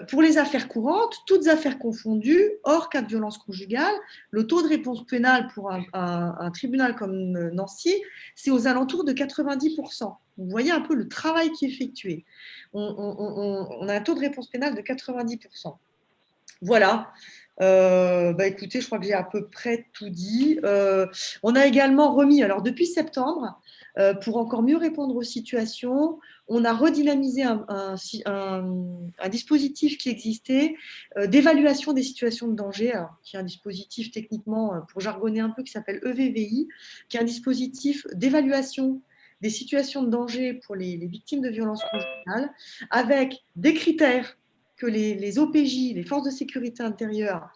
[SPEAKER 4] pour les affaires courantes, toutes affaires confondues, hors cas de violence conjugale, le taux de réponse pénale pour un tribunal comme Nancy, c'est aux alentours de 90%. Vous voyez un peu le travail qui est effectué. On a un taux de réponse pénale de 90%. Voilà. Écoutez, je crois que j'ai à peu près tout dit. On a également remis, alors depuis septembre, pour encore mieux répondre aux situations, on a redynamisé un dispositif qui existait d'évaluation des situations de danger, alors, qui est un dispositif techniquement, pour jargonner un peu, qui s'appelle EVVI, qui est un dispositif d'évaluation des situations de danger pour les victimes de violences conjugales, avec des critères que les OPJ, les forces de sécurité intérieure,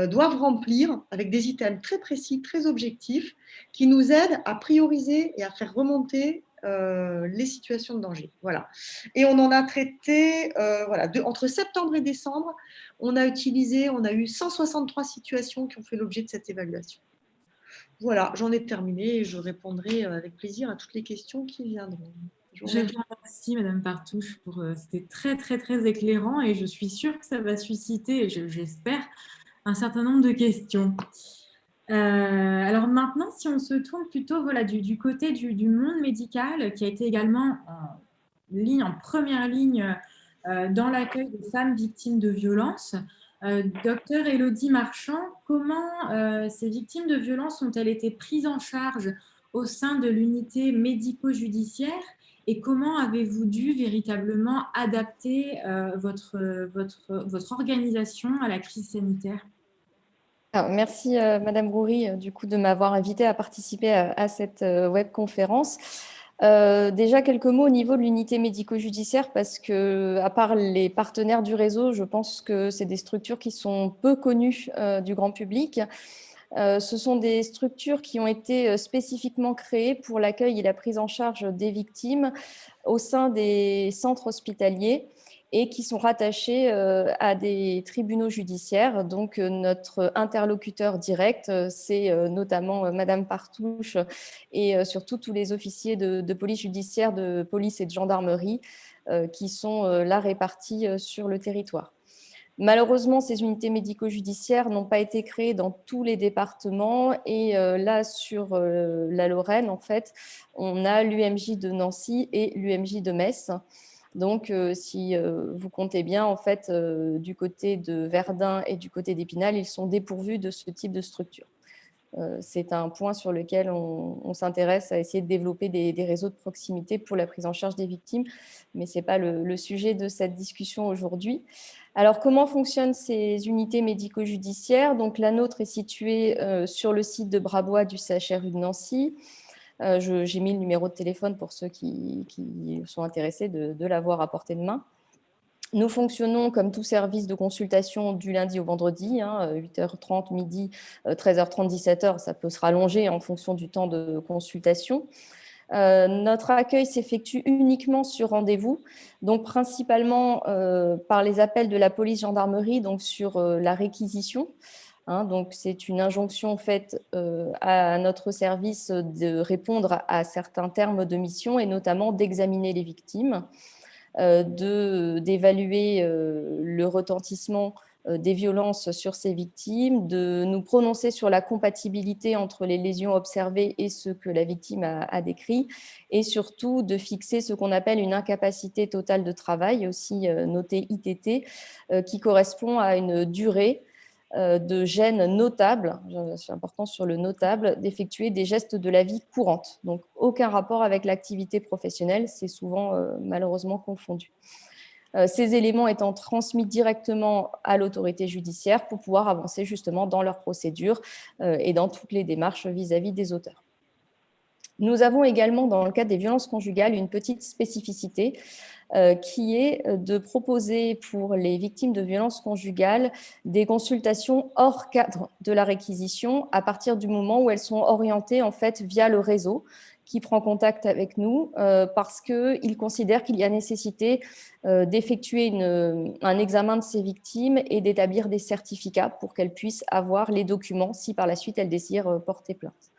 [SPEAKER 4] doivent remplir avec des items très précis, très objectifs, qui nous aident à prioriser et à faire remonter les situations de danger. Voilà. Et on en a traité, entre septembre et décembre, on a eu 163 situations qui ont fait l'objet de cette évaluation. Voilà, j'en ai terminé et je répondrai avec plaisir à toutes les questions qui viendront.
[SPEAKER 1] Je vous remercie, Madame Partouche, c'était très, très, très éclairant et je suis sûre que ça va susciter, j'espère, un certain nombre de questions. Alors maintenant, si on se tourne plutôt du côté du monde médical, qui a été également en première ligne dans l'accueil des femmes victimes de violences, docteur Élodie Marchand, comment ces victimes de violences ont-elles été prises en charge au sein de l'unité médico-judiciaire et comment avez-vous dû véritablement adapter votre organisation à la crise sanitaire ?
[SPEAKER 5] Alors, merci Madame Roury du coup, de m'avoir invitée à participer à cette webconférence. Déjà, quelques mots au niveau de l'unité médico-judiciaire, parce que, à part les partenaires du réseau, je pense que c'est des structures qui sont peu connues du grand public. Ce sont des structures qui ont été spécifiquement créées pour l'accueil et la prise en charge des victimes au sein des centres hospitaliers et qui sont rattachés à des tribunaux judiciaires. Donc, notre interlocuteur direct, c'est notamment Madame Partouche et surtout tous les officiers de police judiciaire, de police et de gendarmerie qui sont là répartis sur le territoire. Malheureusement, ces unités médico-judiciaires n'ont pas été créées dans tous les départements et là, sur la Lorraine, en fait, on a l'UMJ de Nancy et l'UMJ de Metz. Donc, si vous comptez bien, en fait, du côté de Verdun et du côté d'Épinal, ils sont dépourvus de ce type de structure. C'est un point sur lequel on s'intéresse à essayer de développer des réseaux de proximité pour la prise en charge des victimes, mais ce n'est pas le sujet de cette discussion aujourd'hui. Alors, comment fonctionnent ces unités médico-judiciaires ? Donc, la nôtre est située sur le site de Brabois du CHRU de Nancy. J'ai mis le numéro de téléphone pour ceux qui sont intéressés de l'avoir à portée de main. Nous fonctionnons comme tout service de consultation du lundi au vendredi, 8h30, midi, 13h30, 17h, ça peut se rallonger en fonction du temps de consultation. Notre accueil s'effectue uniquement sur rendez-vous, donc principalement par les appels de la police-gendarmerie, donc sur la réquisition. Donc c'est une injonction faite à notre service de répondre à certains termes de mission et notamment d'examiner les victimes, d'évaluer le retentissement des violences sur ces victimes, de nous prononcer sur la compatibilité entre les lésions observées et ce que la victime a décrit, et surtout de fixer ce qu'on appelle une incapacité totale de travail, aussi notée ITT, qui correspond à une durée de gêne notable, c'est important sur le notable, d'effectuer des gestes de la vie courante. Donc, aucun rapport avec l'activité professionnelle, c'est souvent malheureusement confondu. Ces éléments étant transmis directement à l'autorité judiciaire pour pouvoir avancer justement dans leur procédure et dans toutes les démarches vis-à-vis des auteurs. Nous avons également, dans le cadre des violences conjugales, une petite spécificité qui est de proposer pour les victimes de violences conjugales des consultations hors cadre de la réquisition à partir du moment où elles sont orientées en fait via le réseau qui prend contact avec nous parce qu'il considère qu'il y a nécessité d'effectuer un examen de ces victimes et d'établir des certificats pour qu'elles puissent avoir les documents si par la suite elles désirent porter plainte.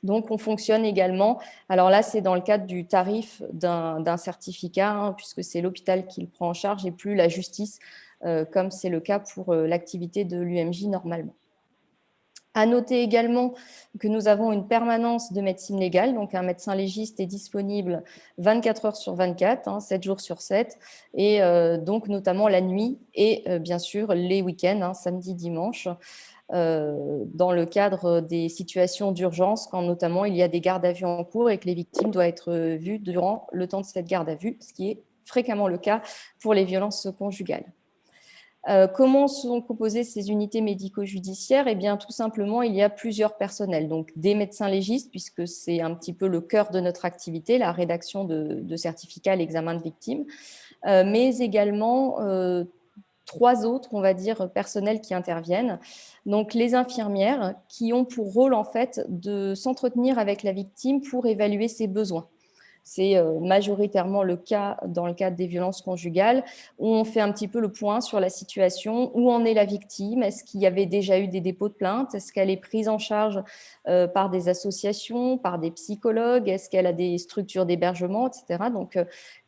[SPEAKER 5] Donc, on fonctionne également, alors là, c'est dans le cadre du tarif d'un certificat, puisque c'est l'hôpital qui le prend en charge et plus la justice, comme c'est le cas pour l'activité de l'UMJ normalement. À noter également que nous avons une permanence de médecine légale, donc un médecin légiste est disponible 24 heures sur 24, 7 jours sur 7, et donc notamment la nuit et bien sûr les week-ends, samedi, dimanche, dans le cadre des situations d'urgence, quand notamment il y a des gardes à vue en cours et que les victimes doivent être vues durant le temps de cette garde à vue, ce qui est fréquemment le cas pour les violences conjugales. Comment sont composées ces unités médico-judiciaires? Eh bien, tout simplement, il y a plusieurs personnels, donc des médecins légistes, puisque c'est un petit peu le cœur de notre activité, la rédaction de certificats, l'examen de victimes, mais également 3 autres, on va dire, personnels qui interviennent. Donc, les infirmières qui ont pour rôle, en fait, de s'entretenir avec la victime pour évaluer ses besoins. C'est majoritairement le cas dans le cadre des violences conjugales, où on fait un petit peu le point sur la situation, où en est la victime, est-ce qu'il y avait déjà eu des dépôts de plainte, est-ce qu'elle est prise en charge par des associations, par des psychologues, est-ce qu'elle a des structures d'hébergement, etc. Donc,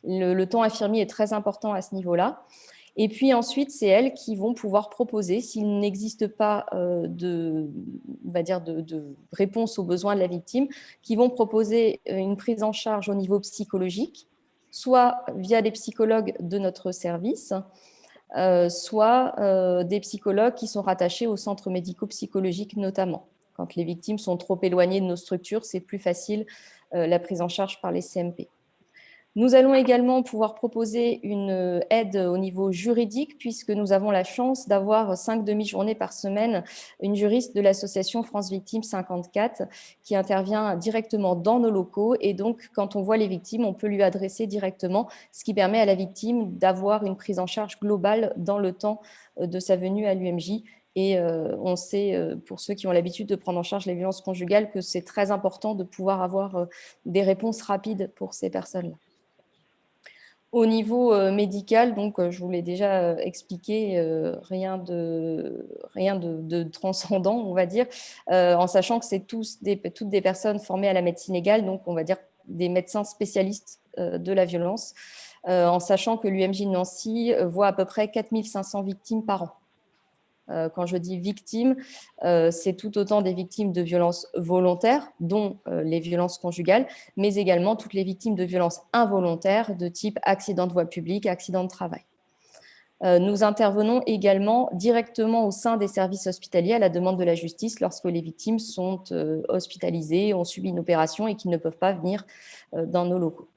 [SPEAKER 5] le temps infirmier est très important à ce niveau-là. Et puis ensuite, c'est elles qui vont pouvoir proposer, s'il n'existe pas de réponse aux besoins de la victime, qui vont proposer une prise en charge au niveau psychologique, soit via des psychologues de notre service, soit des psychologues qui sont rattachés aux centres médico-psychologiques notamment. Quand les victimes sont trop éloignées de nos structures, c'est plus facile la prise en charge par les CMP. Nous allons également pouvoir proposer une aide au niveau juridique puisque nous avons la chance d'avoir 5 demi-journées par semaine une juriste de l'association France Victimes 54 qui intervient directement dans nos locaux et donc quand on voit les victimes, on peut lui adresser directement, ce qui permet à la victime d'avoir une prise en charge globale dans le temps de sa venue à l'UMJ. Et on sait, pour ceux qui ont l'habitude de prendre en charge les violences conjugales, que c'est très important de pouvoir avoir des réponses rapides pour ces personnes-là. Au niveau médical, donc je vous l'ai déjà expliqué, rien de transcendant, on va dire, en sachant que c'est toutes des personnes formées à la médecine légale, donc on va dire des médecins spécialistes de la violence, en sachant que l'UMJ de Nancy voit à peu près 4500 victimes par an. Quand je dis victimes, c'est tout autant des victimes de violences volontaires, dont les violences conjugales, mais également toutes les victimes de violences involontaires de type accident de voie publique, accident de travail. Nous intervenons également directement au sein des services hospitaliers à la demande de la justice lorsque les victimes sont hospitalisées, ont subi une opération et qui ne peuvent pas venir dans nos locaux.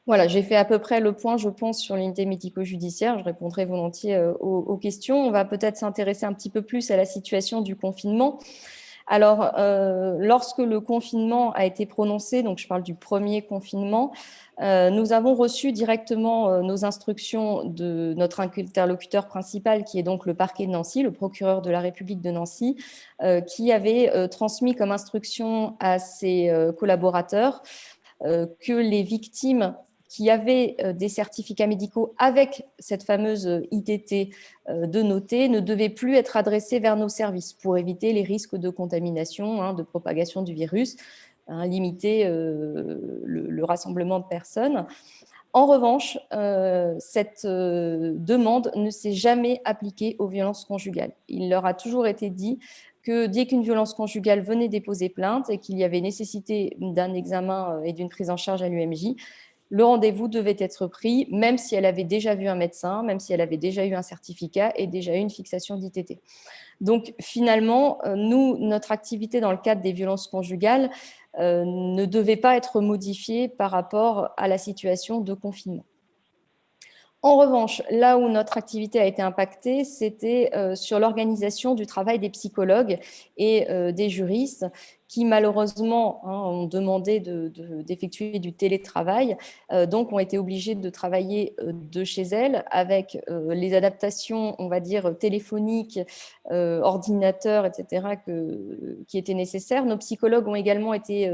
[SPEAKER 5] Voilà, j'ai fait à peu près le point, je pense, sur l'unité médico-judiciaire. Je répondrai volontiers aux questions. On va peut-être s'intéresser un petit peu plus à la situation du confinement. Alors, lorsque le confinement a été prononcé, donc je parle du premier confinement, nous avons reçu directement nos instructions de notre interlocuteur principal, qui est donc le parquet de Nancy, le procureur de la République de Nancy, qui avait transmis comme instruction à ses collaborateurs que les victimes qui avaient des certificats médicaux avec cette fameuse ITT de noter ne devaient plus être adressées vers nos services pour éviter les risques de contamination, de propagation du virus, limiter le rassemblement de personnes. En revanche, cette demande ne s'est jamais appliquée aux violences conjugales. Il leur a toujours été dit que dès qu'une violence conjugale venait déposer plainte et qu'il y avait nécessité d'un examen et d'une prise en charge à l'UMJ, le rendez-vous devait être pris, même si elle avait déjà vu un médecin, même si elle avait déjà eu un certificat et déjà eu une fixation d'ITT. Donc finalement, nous, notre activité dans le cadre des violences conjugales ne devait pas être modifiée par rapport à la situation de confinement. En revanche, là où notre activité a été impactée, c'était sur l'organisation du travail des psychologues et des juristes qui, malheureusement, ont demandé d'effectuer du télétravail, donc ont été obligés de travailler de chez elles avec les adaptations, on va dire, téléphoniques, ordinateurs, etc., qui étaient nécessaires. Nos psychologues ont également été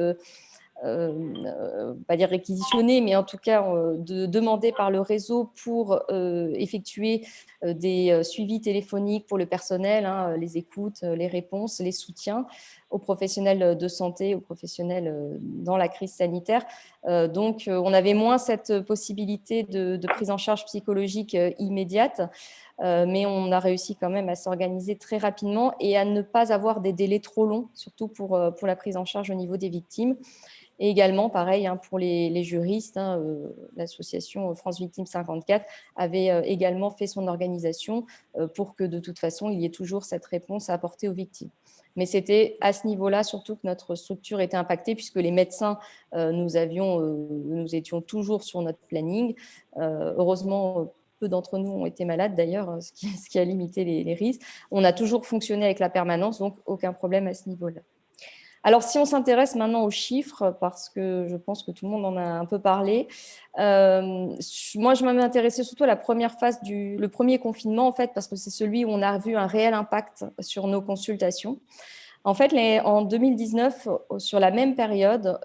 [SPEAKER 5] pas dire réquisitionnés, mais en tout cas demandés par le réseau pour effectuer des suivis téléphoniques pour le personnel, les écoutes, les réponses, les soutiens aux professionnels de santé, aux professionnels dans la crise sanitaire. Donc, on avait moins cette possibilité de prise en charge psychologique immédiate, mais on a réussi quand même à s'organiser très rapidement et à ne pas avoir des délais trop longs, surtout pour la prise en charge au niveau des victimes. Et également, pareil, pour les juristes, l'association France Victimes 54 avait également fait son organisation pour que de toute façon, il y ait toujours cette réponse à apporter aux victimes. Mais c'était à ce niveau-là surtout que notre structure était impactée, puisque les médecins, nous étions toujours sur notre planning. Heureusement, peu d'entre nous ont été malades d'ailleurs, ce qui a limité les risques. On a toujours fonctionné avec la permanence, donc aucun problème à ce niveau-là. Alors, si on s'intéresse maintenant aux chiffres, parce que je pense que tout le monde en a un peu parlé, moi, je m'avais intéressée surtout à la première phase le premier confinement, en fait, parce que c'est celui où on a vu un réel impact sur nos consultations. En fait, en 2019, sur la même période,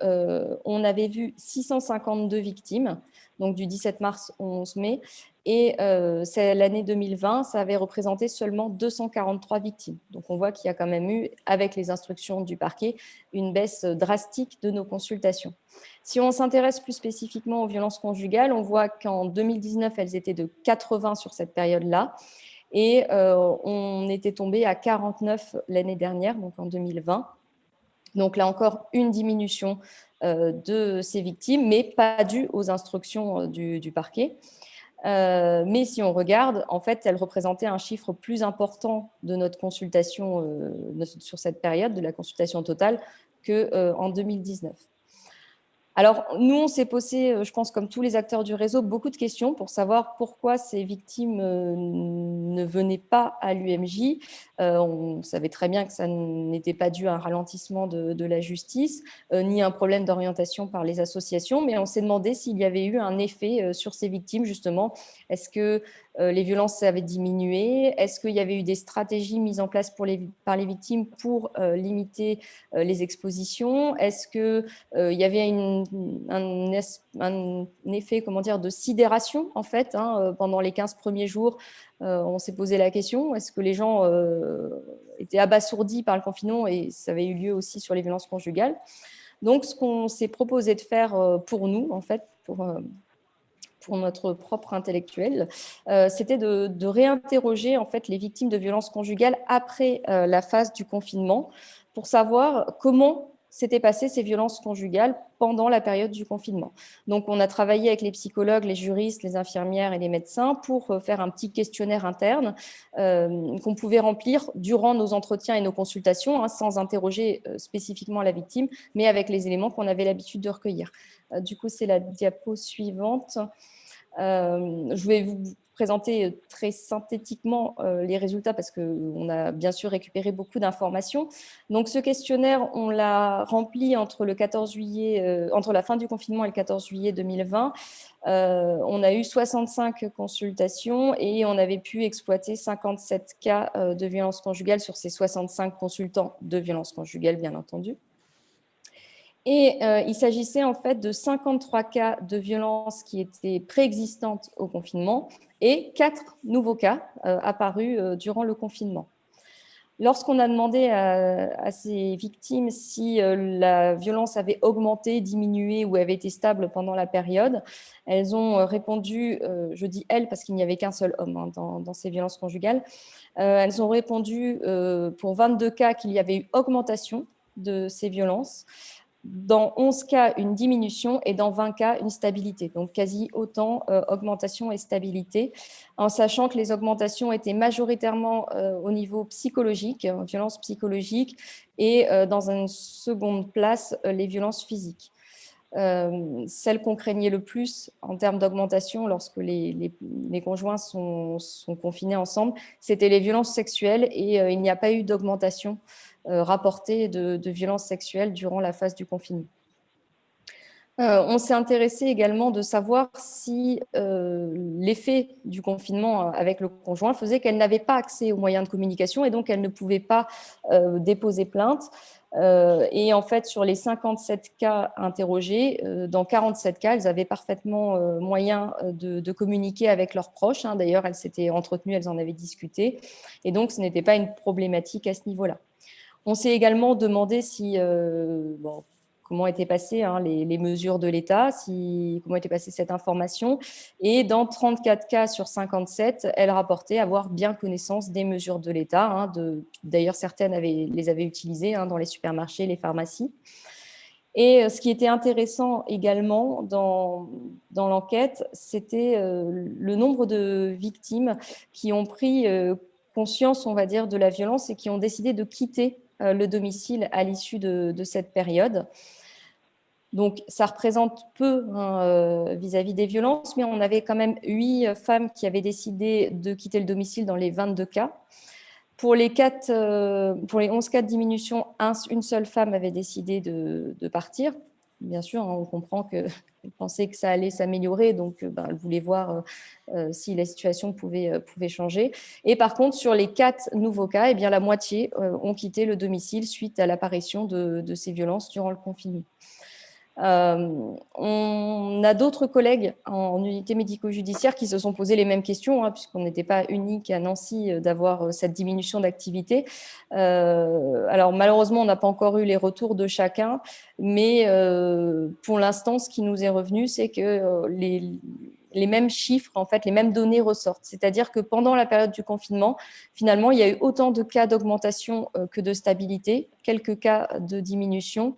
[SPEAKER 5] on avait vu 652 victimes, donc du 17 mars au 11 mai, et l'année 2020, ça avait représenté seulement 243 victimes. Donc on voit qu'il y a quand même eu, avec les instructions du parquet, une baisse drastique de nos consultations. Si on s'intéresse plus spécifiquement aux violences conjugales, on voit qu'en 2019, elles étaient de 80 sur cette période-là, et on était tombé à 49 l'année dernière, donc en 2020. Donc là encore, une diminution de ces victimes, mais pas due aux instructions du parquet. Mais si on regarde, en fait, elles représentaient un chiffre plus important de notre consultation sur cette période, de la consultation totale, qu'en 2019. Alors, nous, on s'est posé, je pense, comme tous les acteurs du réseau, beaucoup de questions pour savoir pourquoi ces victimes ne venaient pas à l'UMJ. On savait très bien que ça n'était pas dû à un ralentissement de la justice, ni un problème d'orientation par les associations, mais on s'est demandé s'il y avait eu un effet sur ces victimes, justement. Est-ce que les violences avaient diminué? Est-ce qu'il y avait eu des stratégies mises en place par les victimes pour limiter les expositions? Est-ce qu'il y avait un effet, comment dire, de sidération, en fait, pendant les 15 premiers jours? On s'est posé la question, est-ce que les gens étaient abasourdis par le confinement? Et ça avait eu lieu aussi sur les violences conjugales. Donc, ce qu'on s'est proposé de faire pour nous, en fait, pour notre propre intellectuel, c'était de réinterroger en fait les victimes de violences conjugales après la phase du confinement pour savoir comment s'étaient passées ces violences conjugales pendant la période du confinement. Donc, on a travaillé avec les psychologues, les juristes, les infirmières et les médecins pour faire un petit questionnaire interne qu'on pouvait remplir durant nos entretiens et nos consultations, sans interroger spécifiquement la victime, mais avec les éléments qu'on avait l'habitude de recueillir. Du coup, c'est la diapo suivante. Je vais vous présenter très synthétiquement les résultats parce qu'on a bien sûr récupéré beaucoup d'informations. Donc, ce questionnaire, on l'a rempli entre le 14 juillet, entre la fin du confinement et le 14 juillet 2020. On a eu 65 consultations et on avait pu exploiter 57 cas de violence conjugale sur ces 65 consultants de violence conjugale, bien entendu. Et il s'agissait en fait de 53 cas de violence qui étaient préexistantes au confinement et 4 nouveaux cas apparus durant le confinement. Lorsqu'on a demandé à ces victimes si la violence avait augmenté, diminué ou avait été stable pendant la période, elles ont répondu, je dis elles parce qu'il n'y avait qu'un seul homme dans ces violences conjugales, elles ont répondu pour 22 cas qu'il y avait eu augmentation de ces violences, dans 11 cas, une diminution et dans 20 cas, une stabilité. Donc, quasi autant augmentation et stabilité, en sachant que les augmentations étaient majoritairement au niveau psychologique, violences psychologiques, et dans une seconde place, les violences physiques. Celles qu'on craignait le plus en termes d'augmentation lorsque les conjoints sont confinés ensemble, c'était les violences sexuelles et il n'y a pas eu d'augmentation rapportée de violences sexuelles durant la phase du confinement. On s'est intéressé également de savoir si l'effet du confinement avec le conjoint faisait qu'elle n'avait pas accès aux moyens de communication et donc elle ne pouvait pas déposer plainte. Et en fait, sur les 57 cas interrogés, dans 47 cas, elles avaient parfaitement moyen de communiquer avec leurs proches. D'ailleurs, elles s'étaient entretenues, elles en avaient discuté. Et donc, ce n'était pas une problématique à ce niveau-là. On s'est également demandé si, comment étaient passées les mesures de l'État, comment était passée cette information. Et dans 34 cas sur 57, elles rapportaient avoir bien connaissance des mesures de l'État. D'ailleurs, certaines les avaient utilisées dans les supermarchés, les pharmacies. Et ce qui était intéressant également dans l'enquête, c'était le nombre de victimes qui ont pris conscience, on va dire, de la violence et qui ont décidé de quitter le domicile à l'issue de cette période. Donc, ça représente peu vis-à-vis des violences, mais on avait quand même 8 femmes qui avaient décidé de quitter le domicile dans les 22 cas. Pour les 11 cas de diminution, une seule femme avait décidé de partir. Bien sûr, on comprend qu'elle pensait que ça allait s'améliorer, donc elle voulait voir si la situation pouvait changer. Et par contre, sur les 4 nouveaux cas, eh bien, la moitié ont quitté le domicile suite à l'apparition de ces violences durant le confinement. On a d'autres collègues en unité médico-judiciaire qui se sont posé les mêmes questions, puisqu'on n'était pas unique à Nancy d'avoir cette diminution d'activité. Alors malheureusement, on n'a pas encore eu les retours de chacun, mais pour l'instant, ce qui nous est revenu, c'est que les mêmes chiffres, en fait, les mêmes données ressortent. C'est-à-dire que pendant la période du confinement, finalement, il y a eu autant de cas d'augmentation que de stabilité, quelques cas de diminution,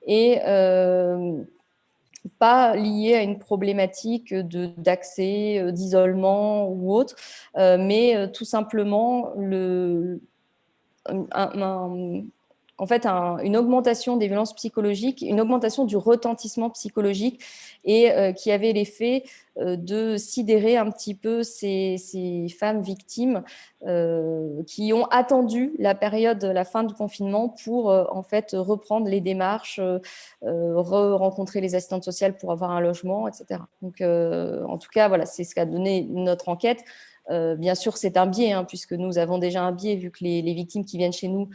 [SPEAKER 5] et pas lié à une problématique d'accès, d'isolement ou autre, mais tout simplement en fait, une augmentation des violences psychologiques, une augmentation du retentissement psychologique et qui avait l'effet de sidérer un petit peu ces femmes victimes qui ont attendu la fin du confinement pour en fait reprendre les démarches, rencontrer les assistantes sociales pour avoir un logement, etc. Donc, en tout cas, voilà, c'est ce qu'a donné notre enquête. Bien sûr, c'est un biais, puisque nous avons déjà un biais, vu que les victimes qui viennent chez nous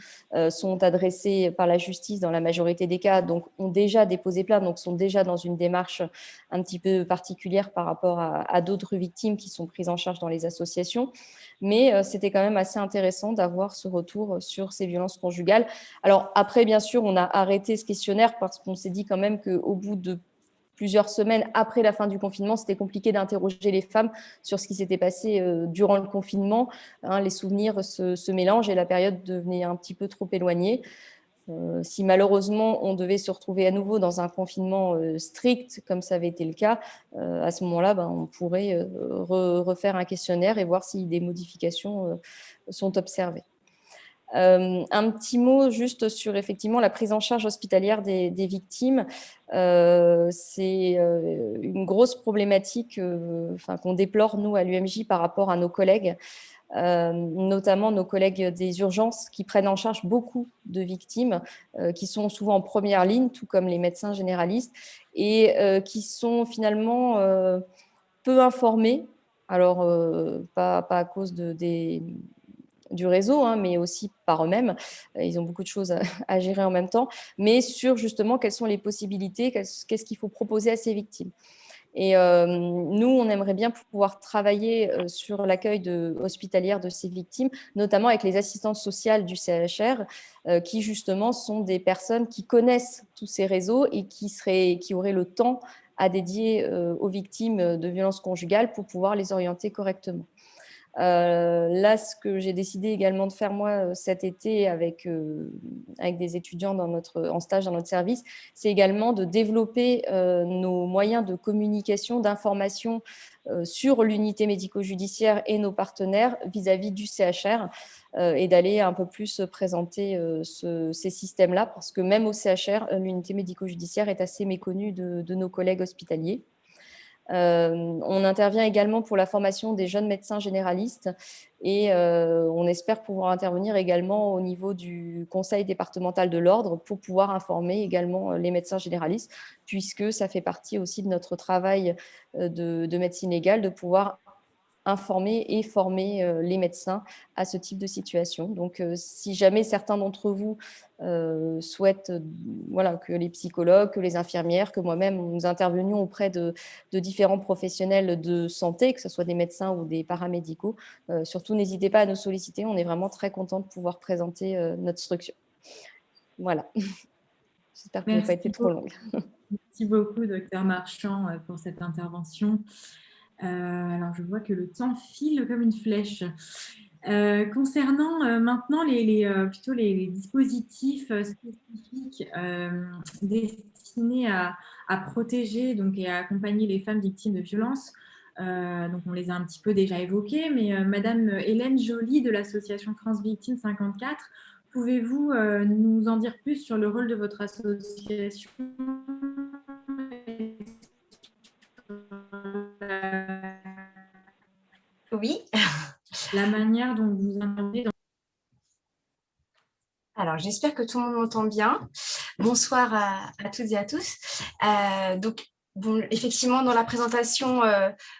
[SPEAKER 5] sont adressées par la justice dans la majorité des cas, donc ont déjà déposé plainte, donc sont déjà dans une démarche un petit peu particulière par rapport à d'autres victimes qui sont prises en charge dans les associations. Mais c'était quand même assez intéressant d'avoir ce retour sur ces violences conjugales. Alors après, bien sûr, on a arrêté ce questionnaire parce qu'on s'est dit quand même qu'au bout de plusieurs semaines après la fin du confinement, c'était compliqué d'interroger les femmes sur ce qui s'était passé durant le confinement. Les souvenirs se mélangent et la période devenait un petit peu trop éloignée. Si malheureusement on devait se retrouver à nouveau dans un confinement strict, comme ça avait été le cas, à ce moment-là, on pourrait refaire un questionnaire et voir si des modifications sont observées. Un petit mot juste sur effectivement la prise en charge hospitalière des victimes. C'est une grosse problématique qu'on déplore, nous, à l'UMJ, par rapport à nos collègues, notamment nos collègues des urgences qui prennent en charge beaucoup de victimes, qui sont souvent en première ligne, tout comme les médecins généralistes, et qui sont finalement peu informés. Alors, pas à cause du réseau, hein, mais aussi par eux-mêmes. Ils ont beaucoup de choses à gérer en même temps, mais sur justement quelles sont les possibilités, qu'est-ce qu'il faut proposer à ces victimes. Et nous, on aimerait bien pouvoir travailler sur l'accueil hospitalière de ces victimes, notamment avec les assistantes sociales du CHR, qui justement sont des personnes qui connaissent tous ces réseaux et qui auraient le temps à dédier aux victimes de violences conjugales pour pouvoir les orienter correctement. Là, ce que j'ai décidé également de faire moi cet été avec des étudiants en stage dans notre service, c'est également de développer nos moyens de communication, d'information sur l'unité médico-judiciaire et nos partenaires vis-à-vis du CHR et d'aller un peu plus présenter ces systèmes-là, parce que même au CHR, l'unité médico-judiciaire est assez méconnue de nos collègues hospitaliers. On intervient également pour la formation des jeunes médecins généralistes et on espère pouvoir intervenir également au niveau du conseil départemental de l'ordre pour pouvoir informer également les médecins généralistes, puisque ça fait partie aussi de notre travail de médecine légale de pouvoir informer et former les médecins à ce type de situation. Donc, si jamais certains d'entre vous souhaitent que les psychologues, que les infirmières, que moi-même, nous intervenions auprès de différents professionnels de santé, que ce soit des médecins ou des paramédicaux, surtout n'hésitez pas à nous solliciter. On est vraiment très contents de pouvoir présenter notre structure. Voilà. J'espère que je n'ai pas été trop longue.
[SPEAKER 1] Merci beaucoup, Dr Marchand, pour cette intervention. Alors, je vois que le temps file comme une flèche. Concernant maintenant plutôt les dispositifs spécifiques destinés à protéger et à accompagner les femmes victimes de violences, donc on les a un petit peu déjà évoqués, mais Madame Hélène Joly de l'association France Victimes 54, pouvez-vous nous en dire plus sur le rôle de votre association ?
[SPEAKER 6] Oui.
[SPEAKER 1] La manière dont vous intervenez dans...
[SPEAKER 6] Alors, j'espère que tout le monde m'entend bien. Bonsoir à toutes et à tous. Effectivement, dans la présentation,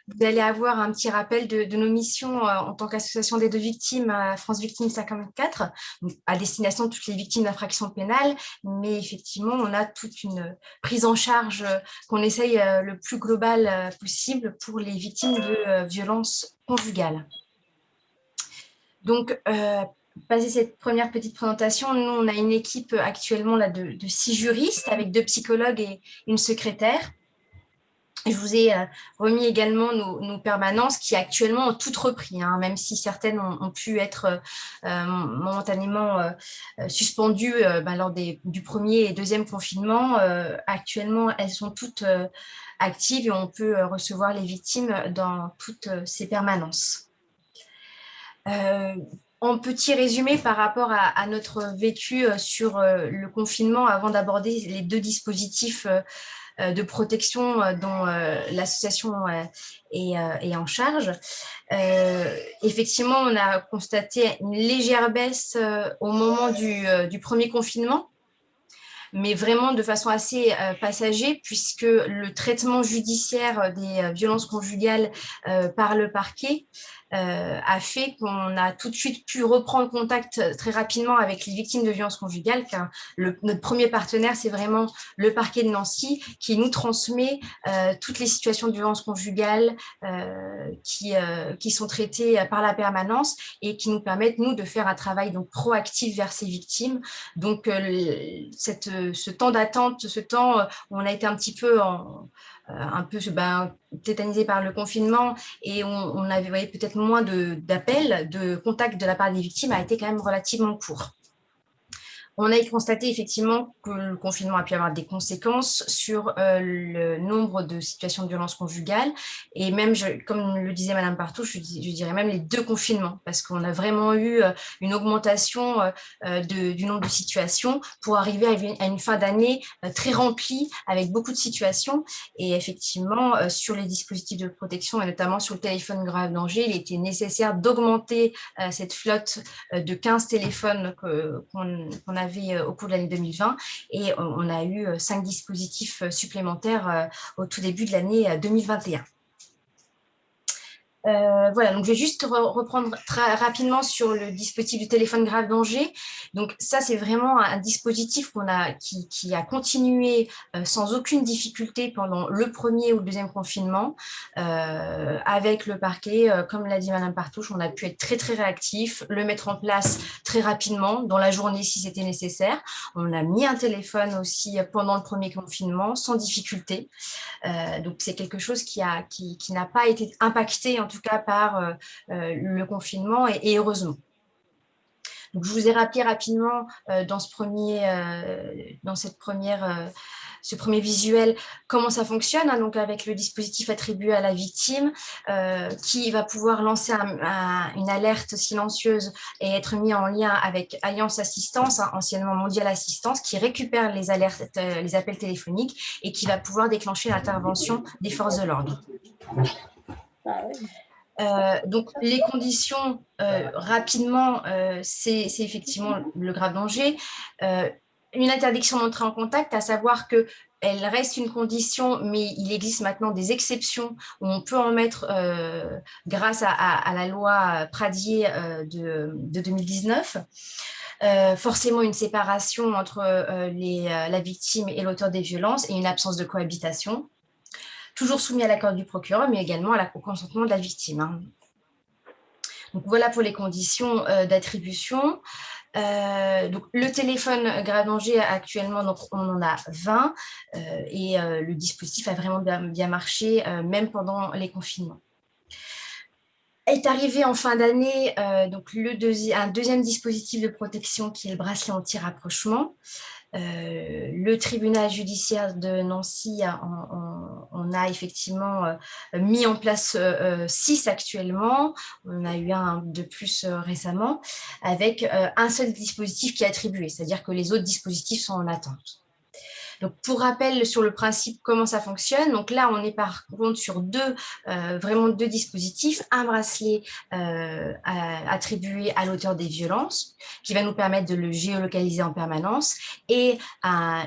[SPEAKER 6] vous allez avoir un petit rappel de nos missions en tant qu'association d'aide aux victimes à France Victimes 54, à destination de toutes les victimes d'infractions pénales. Mais effectivement, on a toute une prise en charge qu'on essaye le plus global possible pour les victimes de violences conjugales. Donc, passé cette première petite présentation, nous, on a une équipe actuellement là, de 6 juristes avec 2 psychologues et une secrétaire. Je vous ai remis également nos permanences qui actuellement ont toutes repris, hein, même si certaines ont pu être momentanément suspendues lors du premier et deuxième confinement. Actuellement, elles sont toutes actives et on peut recevoir les victimes dans toutes ces permanences. En petit résumé par rapport à notre vécu sur le confinement, avant d'aborder les 2 dispositifs de protection dont l'association est en charge. Effectivement, on a constaté une légère baisse au moment du premier confinement, mais vraiment de façon assez passager, puisque le traitement judiciaire des violences conjugales par le parquet a fait qu'on a tout de suite pu reprendre contact très rapidement avec les victimes de violences conjugales, car notre premier partenaire, c'est vraiment le parquet de Nancy qui nous transmet toutes les situations de violences conjugales qui sont traitées par la permanence et qui nous permettent, nous, de faire un travail donc, proactif vers ces victimes. Donc, ce temps d'attente, ce temps où on a été un petit peu tétanisé par le confinement et on avait peut-être moins d'appels, de contacts de la part des victimes a été quand même relativement court. On a constaté effectivement que le confinement a pu avoir des conséquences sur le nombre de situations de violence conjugale et même, comme le disait Madame Partout, je dirais même les 2 confinements parce qu'on a vraiment eu une augmentation du nombre de situations pour arriver à une fin d'année très remplie avec beaucoup de situations et effectivement sur les dispositifs de protection et notamment sur le téléphone grave danger, il était nécessaire d'augmenter cette flotte de 15 téléphones qu'on avait au cours de l'année 2020 et on a eu 5 dispositifs supplémentaires au tout début de l'année 2021. Voilà, donc je vais juste reprendre très rapidement sur le dispositif du téléphone grave danger. Donc ça, c'est vraiment un dispositif qui a continué sans aucune difficulté pendant le premier ou le deuxième confinement. Avec le parquet, comme l'a dit Madame Partouche, on a pu être très très réactif, le mettre en place très rapidement, dans la journée si c'était nécessaire. On a mis un téléphone aussi pendant le premier confinement, sans difficulté. Donc c'est quelque chose qui n'a pas été impacté en tout cas par le confinement et heureusement. Donc, je vous ai rappelé rapidement dans ce premier visuel comment ça fonctionne, hein, donc avec le dispositif attribué à la victime qui va pouvoir lancer une alerte silencieuse et être mis en lien avec Alliance Assistance, hein, anciennement Mondiale Assistance, qui récupère les alertes, les appels téléphoniques et qui va pouvoir déclencher l'intervention des forces de l'ordre. Donc, les conditions, rapidement, c'est effectivement le grave danger. Une interdiction d'entrer en contact, à savoir qu'elle reste une condition, mais il existe maintenant des exceptions où on peut en mettre grâce à la loi Pradier de 2019. Forcément une séparation entre la victime et l'auteur des violences et une absence de cohabitation. Toujours soumis à l'accord du procureur, mais également au consentement de la victime. Hein. Donc, voilà pour les conditions d'attribution. Donc, le téléphone grave danger, actuellement, donc, on en a 20 et le dispositif a vraiment bien marché, même pendant les confinements. Est arrivé en fin d'année donc un deuxième dispositif de protection qui est le bracelet anti-rapprochement. Le tribunal judiciaire de Nancy, on a effectivement mis en place 6 actuellement. On a eu un de plus récemment, avec un seul dispositif qui est attribué, c'est-à-dire que les autres dispositifs sont en attente. Donc, pour rappel sur le principe, comment ça fonctionne, donc là, on est par contre sur vraiment deux dispositifs, un bracelet attribué à l'auteur des violences, qui va nous permettre de le géolocaliser en permanence, et un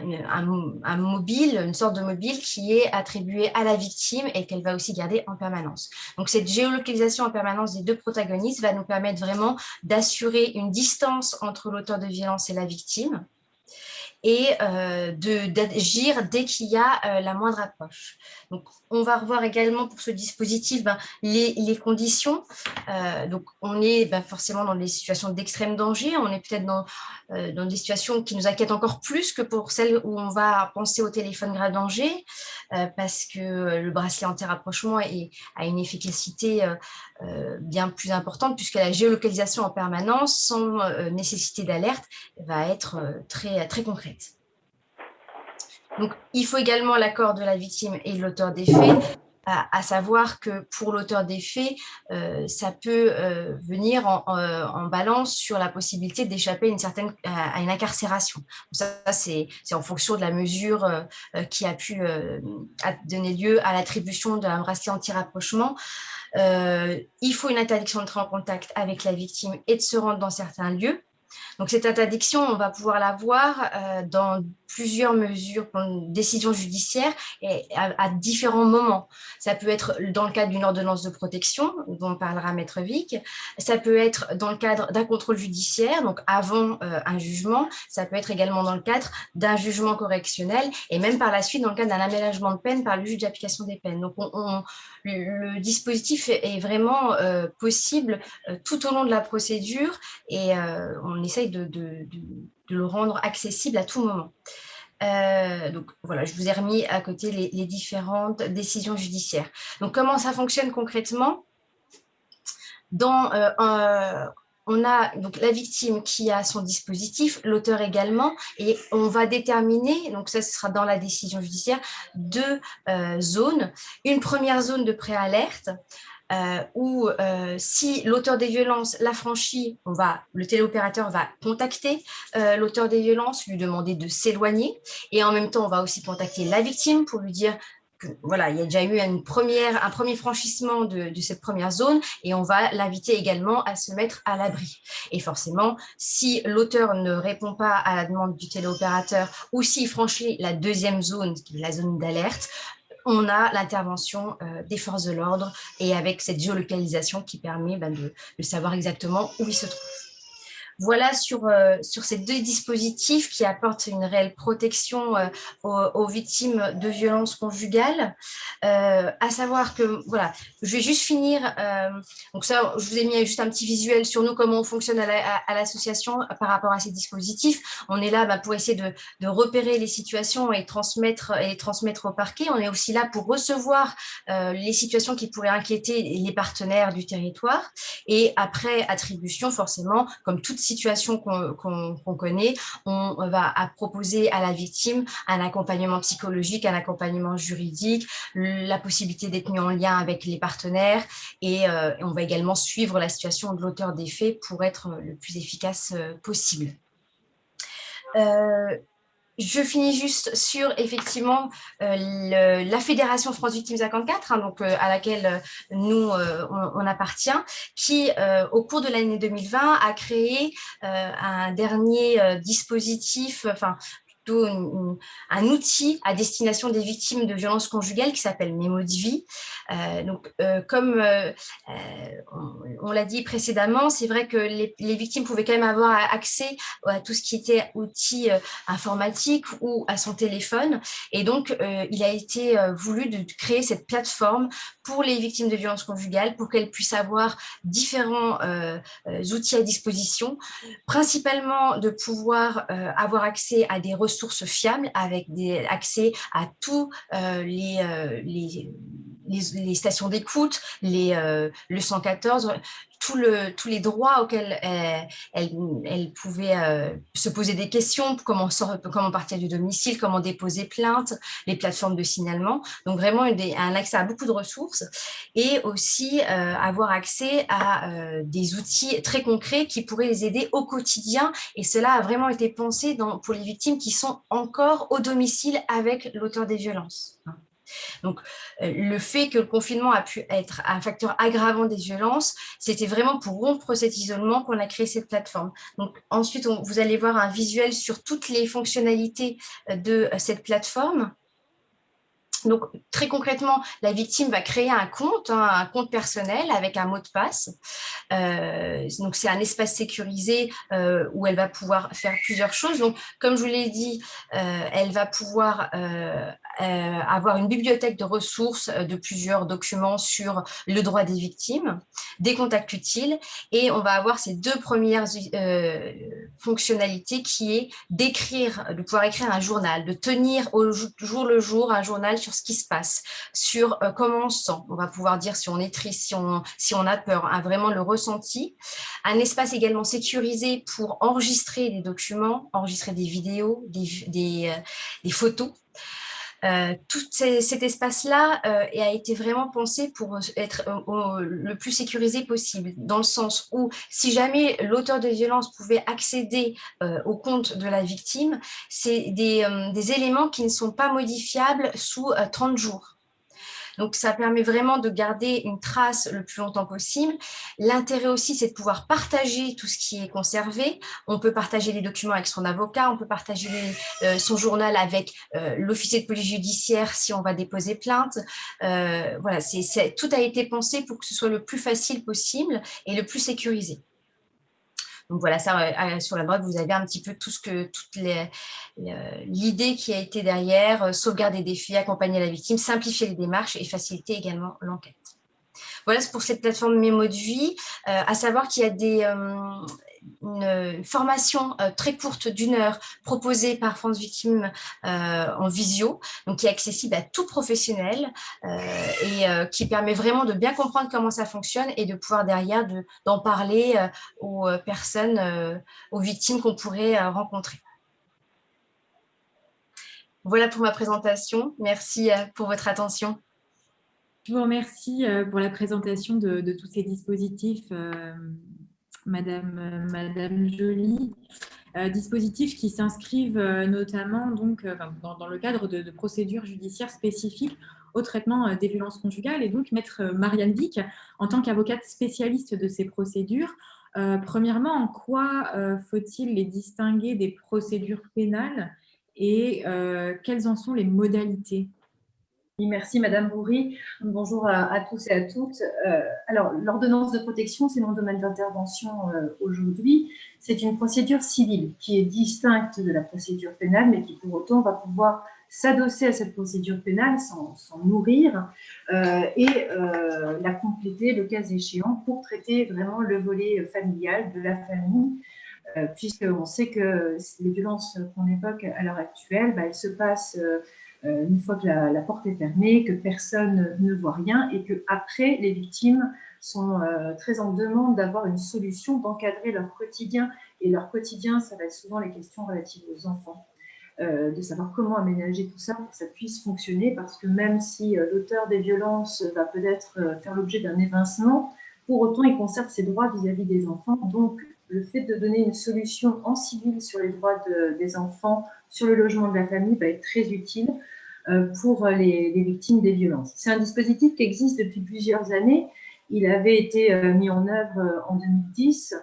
[SPEAKER 6] mobile, une sorte de mobile qui est attribué à la victime et qu'elle va aussi garder en permanence. Donc, cette géolocalisation en permanence des deux protagonistes va nous permettre vraiment d'assurer une distance entre l'auteur de violence et la victime, et d'agir dès qu'il y a la moindre approche. Donc, on va revoir également pour ce dispositif les conditions. Donc, on est forcément dans des situations d'extrême danger, on est peut-être dans des situations qui nous inquiètent encore plus que pour celles où on va penser au téléphone grave danger, parce que le bracelet anti-rapprochement a une efficacité bien plus importante, puisque la géolocalisation en permanence, sans nécessité d'alerte, va être très, très concrète. Donc, il faut également l'accord de la victime et de l'auteur des faits, à savoir que pour l'auteur des faits, ça peut venir en balance sur la possibilité d'échapper à une incarcération. Ça, c'est en fonction de la mesure qui a pu donner lieu à l'attribution d'un bracelet anti-rapprochement. Il faut une interdiction d'entrer en contact avec la victime et de se rendre dans certains lieux. Donc, cette interdiction, on va pouvoir la voir dans plusieurs mesures, décisions judiciaires et à différents moments. Ça peut être dans le cadre d'une ordonnance de protection, dont parlera Maître Vic. Ça peut être dans le cadre d'un contrôle judiciaire, donc avant un jugement. Ça peut être également dans le cadre d'un jugement correctionnel et même par la suite dans le cadre d'un aménagement de peine par le juge d'application des peines. Donc, le dispositif est vraiment possible tout au long de la procédure et on essaye de le rendre accessible à tout moment. Donc voilà, je vous ai remis à côté les différentes décisions judiciaires. Donc comment ça fonctionne concrètement? on a donc la victime qui a son dispositif, l'auteur également, et on va déterminer, donc ça ce sera dans la décision judiciaire, 2 zones. Une première zone de préalerte, où si l'auteur des violences l'a franchi, le téléopérateur va contacter l'auteur des violences, lui demander de s'éloigner, et en même temps on va aussi contacter la victime pour lui dire voilà, il y a déjà eu un premier franchissement de cette première zone et on va l'inviter également à se mettre à l'abri. Et forcément, si l'auteur ne répond pas à la demande du téléopérateur ou s'il franchit la deuxième zone, qui est la zone d'alerte, on a l'intervention des forces de l'ordre et avec cette géolocalisation qui permet de savoir exactement où il se trouve. Voilà sur ces 2 dispositifs qui apportent une réelle protection aux victimes de violences conjugales. À savoir que, voilà, je vais juste finir, donc ça, je vous ai mis juste un petit visuel sur nous, comment on fonctionne à l'association par rapport à ces dispositifs. On est là pour essayer de repérer les situations et transmettre au parquet. On est aussi là pour recevoir les situations qui pourraient inquiéter les partenaires du territoire. Et après attribution, forcément, comme toute situation qu'on connaît, on va proposer à la victime un accompagnement psychologique, un accompagnement juridique, la possibilité d'être mis en lien avec les partenaires et on va également suivre la situation de l'auteur des faits pour être le plus efficace possible. Je finis juste sur, effectivement, la Fédération France Victimes 54, donc, à laquelle nous, on appartient, qui, au cours de l'année 2020, a créé un dernier dispositif, enfin, plutôt un outil à destination des victimes de violences conjugales qui s'appelle Mémo de vie. Comme on l'a dit précédemment, c'est vrai que les victimes pouvaient quand même avoir accès à tout ce qui était outils informatiques ou à son téléphone. Et donc, il a été voulu de créer cette plateforme pour les victimes de violences conjugales pour qu'elles puissent avoir différents outils à disposition, principalement de pouvoir avoir accès à des ressources fiables avec accès à tous les stations d'écoute, le 114, tous les droits auxquels elle pouvait se poser des questions, comment partir du domicile, comment déposer plainte, les plateformes de signalement. Donc vraiment un accès à beaucoup de ressources et aussi avoir accès à des outils très concrets qui pourraient les aider au quotidien. Et cela a vraiment été pensé pour les victimes qui sont encore au domicile avec l'auteur des violences. Donc, le fait que le confinement a pu être un facteur aggravant des violences, c'était vraiment pour rompre cet isolement qu'on a créé cette plateforme. Donc, ensuite, vous allez voir un visuel sur toutes les fonctionnalités de cette plateforme. Donc, très concrètement, la victime va créer un compte personnel avec un mot de passe. Donc, c'est un espace sécurisé où elle va pouvoir faire plusieurs choses. Donc, comme je vous l'ai dit, elle va pouvoir avoir une bibliothèque de ressources de plusieurs documents sur le droit des victimes, des contacts utiles, et on va avoir ces 2 premières fonctionnalités qui est de pouvoir écrire un journal, de tenir au jour le jour un journal sur ce qui se passe, sur comment on se sent. On va pouvoir dire si on est triste, si on a peur, vraiment le ressenti. Un espace également sécurisé pour enregistrer des documents, enregistrer des vidéos, des photos. Tout cet espace-là a été vraiment pensé pour être le plus sécurisé possible, dans le sens où si jamais l'auteur de violence pouvait accéder au compte de la victime, c'est des éléments qui ne sont pas modifiables sous 30 jours. Donc, ça permet vraiment de garder une trace le plus longtemps possible. L'intérêt aussi, c'est de pouvoir partager tout ce qui est conservé. On peut partager les documents avec son avocat, on peut partager son journal avec l'officier de police judiciaire si on va déposer plainte. Voilà, tout a été pensé pour que ce soit le plus facile possible et le plus sécurisé. Donc voilà, ça, sur la droite, vous avez un petit peu toute l'idée qui a été derrière, sauvegarder des faits, accompagner la victime, simplifier les démarches et faciliter également l'enquête. Voilà, c'est pour cette plateforme Mémo de vie, à savoir qu'il y a une formation très courte d'1 heure proposée par France Victimes en visio, donc qui est accessible à tout professionnel et qui permet vraiment de bien comprendre comment ça fonctionne et de pouvoir derrière d'en parler aux personnes, aux victimes qu'on pourrait rencontrer. Voilà pour ma présentation. Merci pour votre attention.
[SPEAKER 1] Je vous remercie pour la présentation de tous ces dispositifs, Madame Joly. Dispositifs qui s'inscrivent notamment donc, dans le cadre de procédures judiciaires spécifiques au traitement des violences conjugales. Et donc, Maître Marianne Vic, en tant qu'avocate spécialiste de ces procédures, premièrement, en quoi faut-il les distinguer des procédures pénales et quelles en sont les modalités?
[SPEAKER 7] Oui, merci Madame Bourri. Bonjour à tous et à toutes. Alors, l'ordonnance de protection, c'est mon domaine d'intervention aujourd'hui. C'est une procédure civile qui est distincte de la procédure pénale, mais qui pour autant va pouvoir s'adosser à cette procédure pénale, s'en nourrir et la compléter le cas échéant pour traiter vraiment le volet familial de la famille. Puisqu'on sait que les violences qu'on évoque à l'heure actuelle, elles se passent une fois que la porte est fermée, que personne ne voit rien et qu'après, les victimes sont très en demande d'avoir une solution, d'encadrer leur quotidien. Et leur quotidien, ça va être souvent les questions relatives aux enfants, de savoir comment aménager tout ça pour que ça puisse fonctionner, parce que même si l'auteur des violences va peut-être faire l'objet d'un évincement, pour autant, il conserve ses droits vis-à-vis des enfants. Donc, le fait de donner une solution en civil sur les droits des enfants, sur le logement de la famille, va être très utile pour les victimes des violences. C'est un dispositif qui existe depuis plusieurs années. Il avait été mis en œuvre en 2010,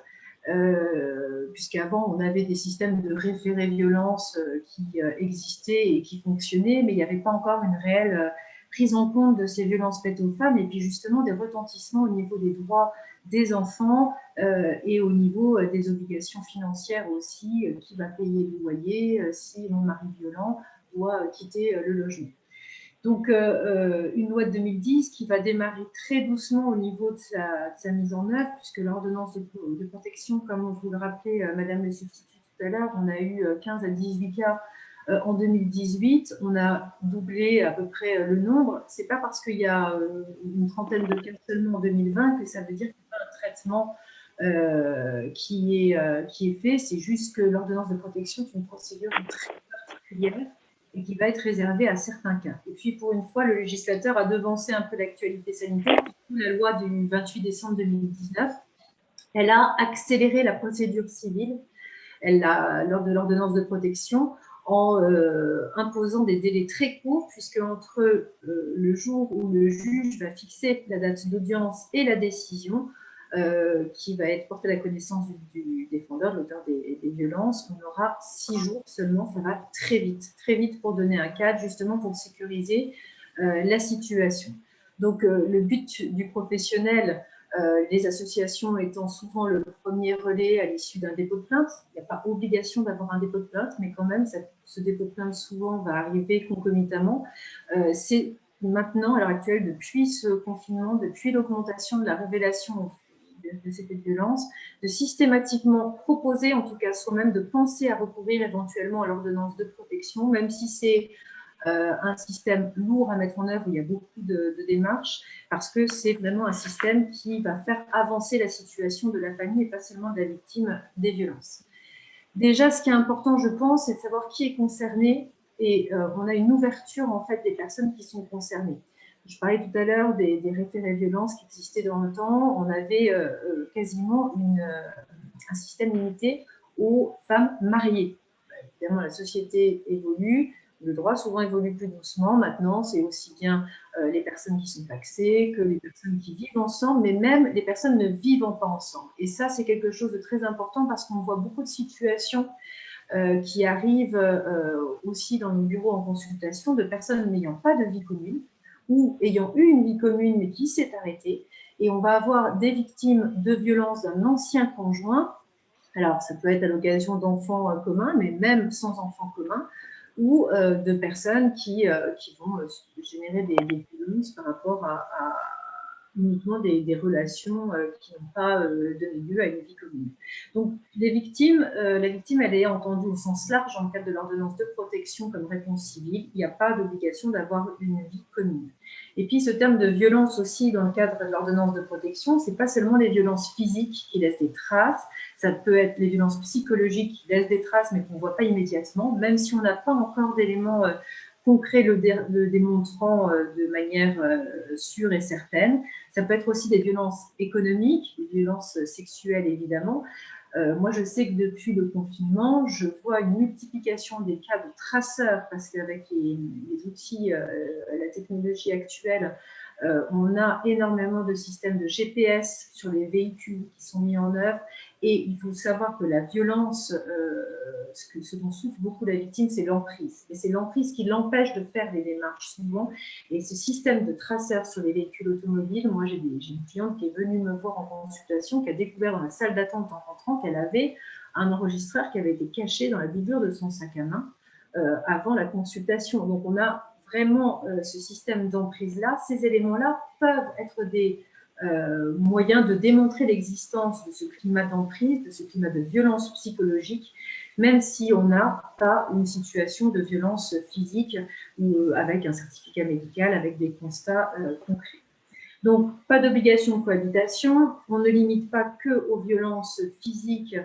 [SPEAKER 7] puisqu'avant, on avait des systèmes de référé violence qui existaient et qui fonctionnaient, mais il n'y avait pas encore une réelle prise en compte de ces violences faites aux femmes et puis justement des retentissements au niveau des droits des enfants et au niveau des obligations financières aussi, qui va payer le loyer si mon mari violent doit quitter le logement. Donc, une loi de 2010 qui va démarrer très doucement au niveau de sa mise en œuvre, puisque l'ordonnance de protection, comme vous le rappelez, Madame le substitut tout à l'heure, on a eu 15 à 18 cas en 2018. On a doublé à peu près le nombre. Ce n'est pas parce qu'il y a une trentaine de cas seulement en 2020 que ça veut dire qu'il y a un traitement qui est fait. C'est juste que l'ordonnance de protection est une procédure très particulière et qui va être réservée à certains cas. Et puis, pour une fois, le législateur a devancé un peu l'actualité sanitaire, puisque la loi du 28 décembre 2019, elle a accéléré la procédure civile lors de l'ordonnance de protection en imposant des délais très courts, puisque entre le jour où le juge va fixer la date d'audience et la décision, qui va être portée à la connaissance du défendeur, de l'auteur des violences, on aura 6 jours seulement. Ça va très vite pour donner un cadre, justement pour sécuriser la situation. Donc, le but du professionnel, les associations étant souvent le premier relais à l'issue d'un dépôt de plainte, il n'y a pas obligation d'avoir un dépôt de plainte, mais quand même, ce dépôt de plainte souvent va arriver concomitamment. C'est maintenant, à l'heure actuelle, depuis ce confinement, depuis l'augmentation de la révélation de cette violence, de systématiquement proposer, en tout cas soi-même, de penser à recourir éventuellement à l'ordonnance de protection, même si c'est un système lourd à mettre en œuvre, où il y a beaucoup de démarches, parce que c'est vraiment un système qui va faire avancer la situation de la famille et pas seulement de la victime des violences. Déjà, ce qui est important, je pense, c'est de savoir qui est concerné, et on a une ouverture en fait des personnes qui sont concernées. Je parlais tout à l'heure des référés violences qui existaient dans le temps. On avait quasiment un système limité aux femmes mariées. Évidemment, la société évolue, le droit souvent évolue plus doucement. Maintenant, c'est aussi bien les personnes qui sont taxées que les personnes qui vivent ensemble, mais même les personnes ne vivant pas ensemble. Et ça, c'est quelque chose de très important parce qu'on voit beaucoup de situations qui arrivent aussi dans nos bureaux en consultation de personnes n'ayant pas de vie commune ou ayant eu une vie commune mais qui s'est arrêtée. Et on va avoir des victimes de violences d'un ancien conjoint. Alors, ça peut être à l'occasion d'enfants communs, mais même sans enfants communs, ou de personnes qui vont générer des violences par rapport uniquement des relations qui n'ont pas donné lieu à une vie commune. Donc, la victime, elle est entendue au sens large dans le cadre de l'ordonnance de protection comme réponse civile. Il n'y a pas d'obligation d'avoir une vie commune. Et puis, ce terme de violence aussi, dans le cadre de l'ordonnance de protection, ce n'est pas seulement les violences physiques qui laissent des traces, ça peut être les violences psychologiques qui laissent des traces, mais qu'on ne voit pas immédiatement, même si on n'a pas encore d'éléments concrets le démontrant de manière sûre et certaine. Ça peut être aussi des violences économiques, des violences sexuelles, évidemment. Moi, je sais que depuis le confinement, je vois une multiplication des cas de traceurs, parce qu'avec les outils, la technologie actuelle, on a énormément de systèmes de GPS sur les véhicules qui sont mis en œuvre. Et il faut savoir que la violence, ce dont souffre beaucoup la victime, c'est l'emprise. Et c'est l'emprise qui l'empêche de faire des démarches souvent. Et ce système de traceurs sur les véhicules automobiles, moi j'ai une cliente qui est venue me voir en consultation, qui a découvert dans la salle d'attente en rentrant qu'elle avait un enregistreur qui avait été caché dans la bidure de son sac à main avant la consultation. Donc on a vraiment ce système d'emprise-là. Ces éléments-là peuvent être des moyen de démontrer l'existence de ce climat d'emprise, de ce climat de violence psychologique, même si on n'a pas une situation de violence physique ou avec un certificat médical, avec des constats concrets. Donc, pas d'obligation de cohabitation. On ne limite pas que aux violences physiques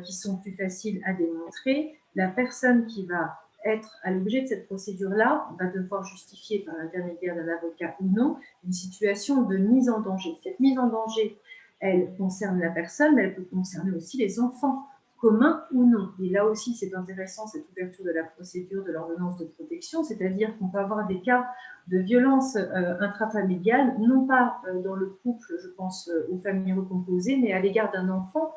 [SPEAKER 7] qui sont plus faciles à démontrer. La personne qui va être à l'objet de cette procédure-là va devoir justifier par l'intermédiaire d'un avocat ou non une situation de mise en danger. Cette mise en danger, elle concerne la personne, mais elle peut concerner aussi les enfants, communs ou non. Et là aussi, c'est intéressant, cette ouverture de la procédure de l'ordonnance de protection, c'est-à-dire qu'on peut avoir des cas de violence intrafamiliale, non pas dans le couple, je pense aux familles recomposées, mais à l'égard d'un enfant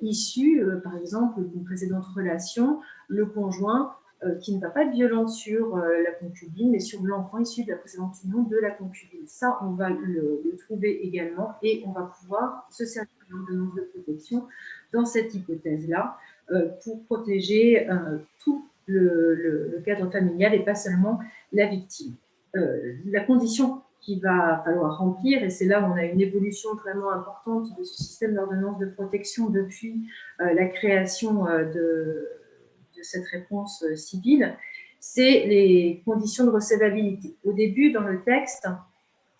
[SPEAKER 7] issu, par exemple, d'une précédente relation, le conjoint qui ne va pas être violent sur la concubine, mais sur l'enfant issu de la précédente union de la concubine. Ça, on va le trouver également et on va pouvoir se servir de l'ordonnance de protection dans cette hypothèse-là pour protéger tout le cadre familial et pas seulement la victime. La condition qu'il va falloir remplir, et c'est là où on a une évolution vraiment importante de ce système d'ordonnance de protection depuis la création de cette réponse civile, c'est les conditions de recevabilité. Au début, dans le texte,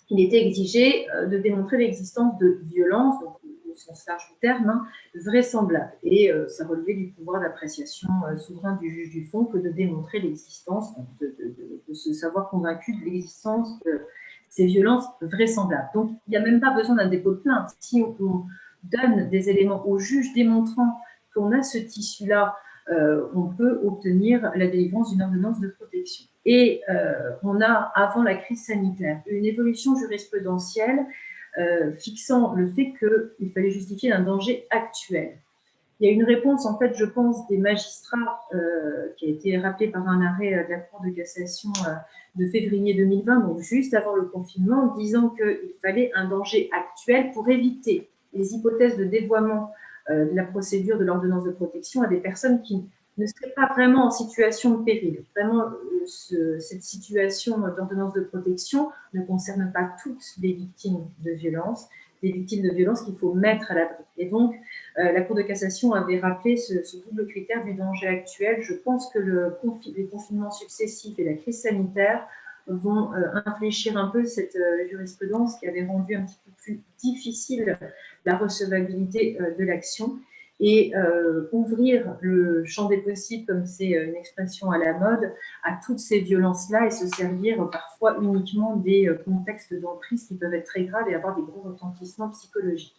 [SPEAKER 7] il était exigé de démontrer l'existence de violences, donc au sens large du terme, vraisemblables. Et ça relevait du pouvoir d'appréciation souverain du juge du fond que de démontrer l'existence, de se savoir convaincu de l'existence de ces violences vraisemblables. Donc, il n'y a même pas besoin d'un dépôt de plainte. Si on donne des éléments au juge démontrant qu'on a ce tissu-là, on peut obtenir la délivrance d'une ordonnance de protection. Et on a, avant la crise sanitaire, une évolution jurisprudentielle fixant le fait qu'il fallait justifier un danger actuel. Il y a une réponse, en fait, je pense, des magistrats qui a été rappelée par un arrêt de la Cour de cassation de février 2020, donc juste avant le confinement, disant qu'il fallait un danger actuel pour éviter les hypothèses de dévoiement de la procédure de l'ordonnance de protection à des personnes qui ne seraient pas vraiment en situation de péril. Vraiment, cette situation d'ordonnance de protection ne concerne pas toutes les victimes de violence, des victimes de violence qu'il faut mettre à l'abri. Et donc, la Cour de cassation avait rappelé ce double critère du danger actuel. Je pense que les confinements successifs et la crise sanitaire vont infléchir un peu cette jurisprudence qui avait rendu un petit peu plus difficile la recevabilité de l'action et ouvrir le champ des possibles, comme c'est une expression à la mode, à toutes ces violences-là et se servir parfois uniquement des contextes d'emprise qui peuvent être très graves et avoir des gros retentissements psychologiques.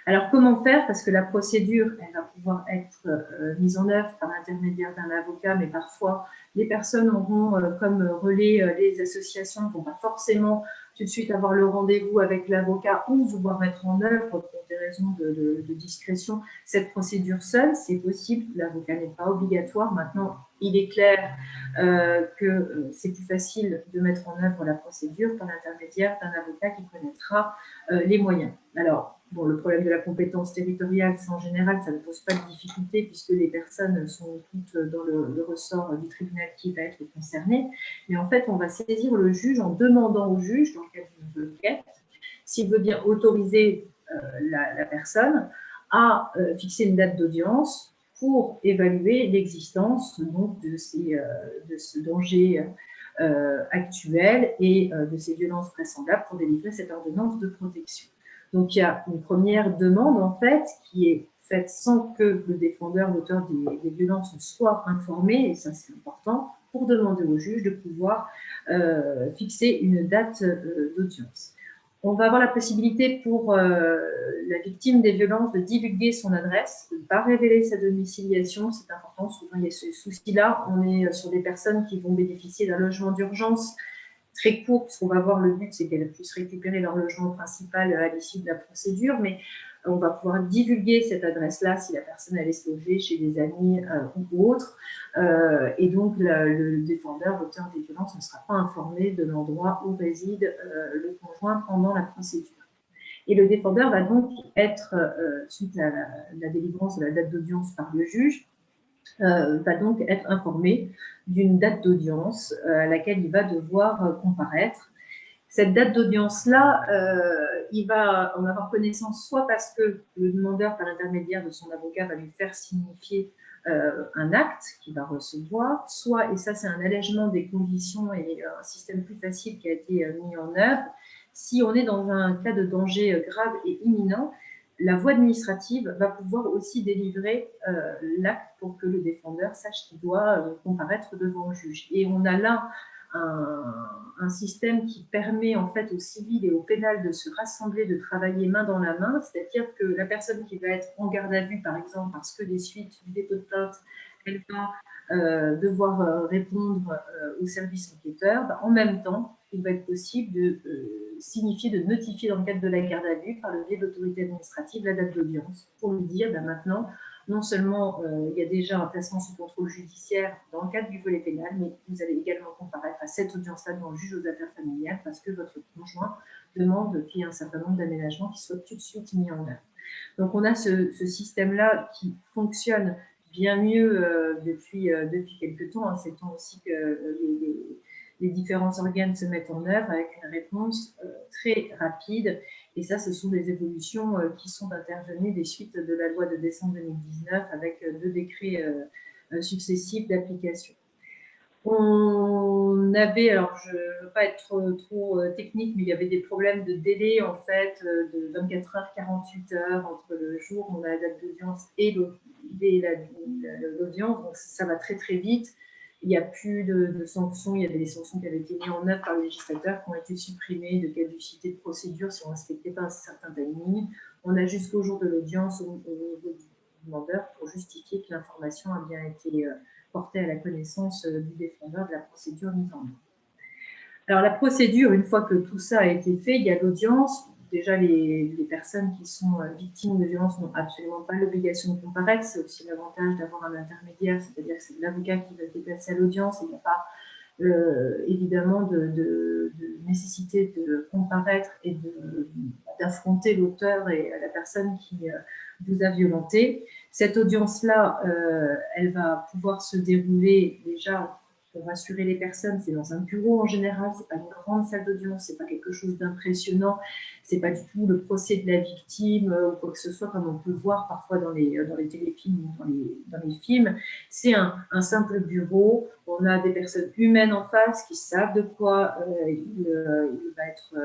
[SPEAKER 7] Alors, comment faire? Parce que la procédure, elle va pouvoir être mise en œuvre par l'intermédiaire d'un avocat, mais parfois, les personnes auront comme relais les associations, ne vont pas forcément tout de suite avoir le rendez-vous avec l'avocat ou vouloir mettre en œuvre, pour des raisons de discrétion, cette procédure seule. C'est possible, l'avocat n'est pas obligatoire. Maintenant, il est clair que c'est plus facile de mettre en œuvre la procédure par l'intermédiaire d'un avocat qui connaîtra les moyens. Alors, bon, le problème de la compétence territoriale, en général, ça ne pose pas de difficulté puisque les personnes sont toutes dans le ressort du tribunal qui va être concerné. Mais en fait, on va saisir le juge en demandant au juge, dans le cadre d'une requête, s'il veut bien autoriser la personne à fixer une date d'audience pour évaluer l'existence donc de ce danger actuel et de ces violences vraisemblables pour délivrer cette ordonnance de protection. Donc, il y a une première demande, en fait, qui est faite sans que le défendeur, l'auteur des violences, ne soit informé, et ça, c'est important, pour demander au juge de pouvoir fixer une date d'audience. On va avoir la possibilité pour la victime des violences de divulguer son adresse, de ne pas révéler sa domiciliation, c'est important, souvent il y a ce souci-là, on est sur des personnes qui vont bénéficier d'un logement d'urgence très court, parce qu'on va voir le but, c'est qu'elles puissent récupérer leur logement principal à l'issue de la procédure, mais on va pouvoir divulguer cette adresse-là si la personne allait se loger chez des amis ou autres. Et donc, le défendeur, l'auteur des violences, ne sera pas informé de l'endroit où réside le conjoint pendant la procédure. Et le défendeur va donc être, suite à la délivrance de la date d'audience par le juge, va donc être informé d'une date d'audience à laquelle il va devoir comparaître. Cette date d'audience-là, il va en avoir connaissance soit parce que le demandeur, par l'intermédiaire de son avocat, va lui faire signifier un acte qu'il va recevoir, soit, et ça c'est un allègement des conditions et un système plus facile qui a été mis en œuvre, si on est dans un cas de danger grave et imminent, la voie administrative va pouvoir aussi délivrer l'acte pour que le défendeur sache qu'il doit comparaître devant le juge. Et on a là un système qui permet en fait au civil et au pénal de se rassembler, de travailler main dans la main, c'est-à-dire que la personne qui va être en garde à vue, par exemple, parce que des suites du dépôt de plainte, elle va devoir répondre au service enquêteur, en même temps, il va être possible de signifier, de notifier dans le cadre de la garde à vue par le biais de l'autorité administrative la date d'audience pour lui dire maintenant, non seulement il y a déjà un placement sous contrôle judiciaire dans le cadre du volet pénal, mais vous allez également comparaître à cette audience-là devant le juge aux affaires familiales parce que votre conjoint demande qu'il y ait un certain nombre d'aménagements qui soient tout de suite mis en œuvre. Donc on a ce système-là qui fonctionne bien mieux depuis quelques temps. C'est temps aussi que les différents organes se mettent en œuvre avec une réponse très rapide. Et ça, ce sont des évolutions qui sont intervenues des suites de la loi de décembre 2019 avec 2 décrets successifs d'application. On avait, alors je ne veux pas être trop technique, mais il y avait des problèmes de délai en fait de 24 heures, 48 heures entre le jour où on a la date d'audience et l'audience, donc ça va très très vite. Il n'y a plus de sanctions, il y avait des sanctions qui avaient été mises en œuvre par le législateur qui ont été supprimées de caducité de procédure si on ne respectait pas un certain timing. On a jusqu'au jour de l'audience au niveau du demandeur pour justifier que l'information a bien été portée à la connaissance du défendeur de la procédure mise en œuvre. Alors la procédure, une fois que tout ça a été fait, il y a l'audience. Déjà, les personnes qui sont victimes de violences n'ont absolument pas l'obligation de comparaître. C'est aussi l'avantage d'avoir un intermédiaire, c'est-à-dire que c'est l'avocat qui va se déplacer à l'audience. Il n'y a pas évidemment de nécessité de comparaître et d'affronter l'auteur et la personne qui vous a violenté. Cette audience-là, elle va pouvoir se dérouler déjà pour rassurer les personnes, c'est dans un bureau en général, c'est pas une grande salle d'audience, c'est pas quelque chose d'impressionnant, c'est pas du tout le procès de la victime ou quoi que ce soit comme on peut voir parfois dans les téléfilms ou dans les films. C'est un simple bureau, on a des personnes humaines en face qui savent de quoi il va être,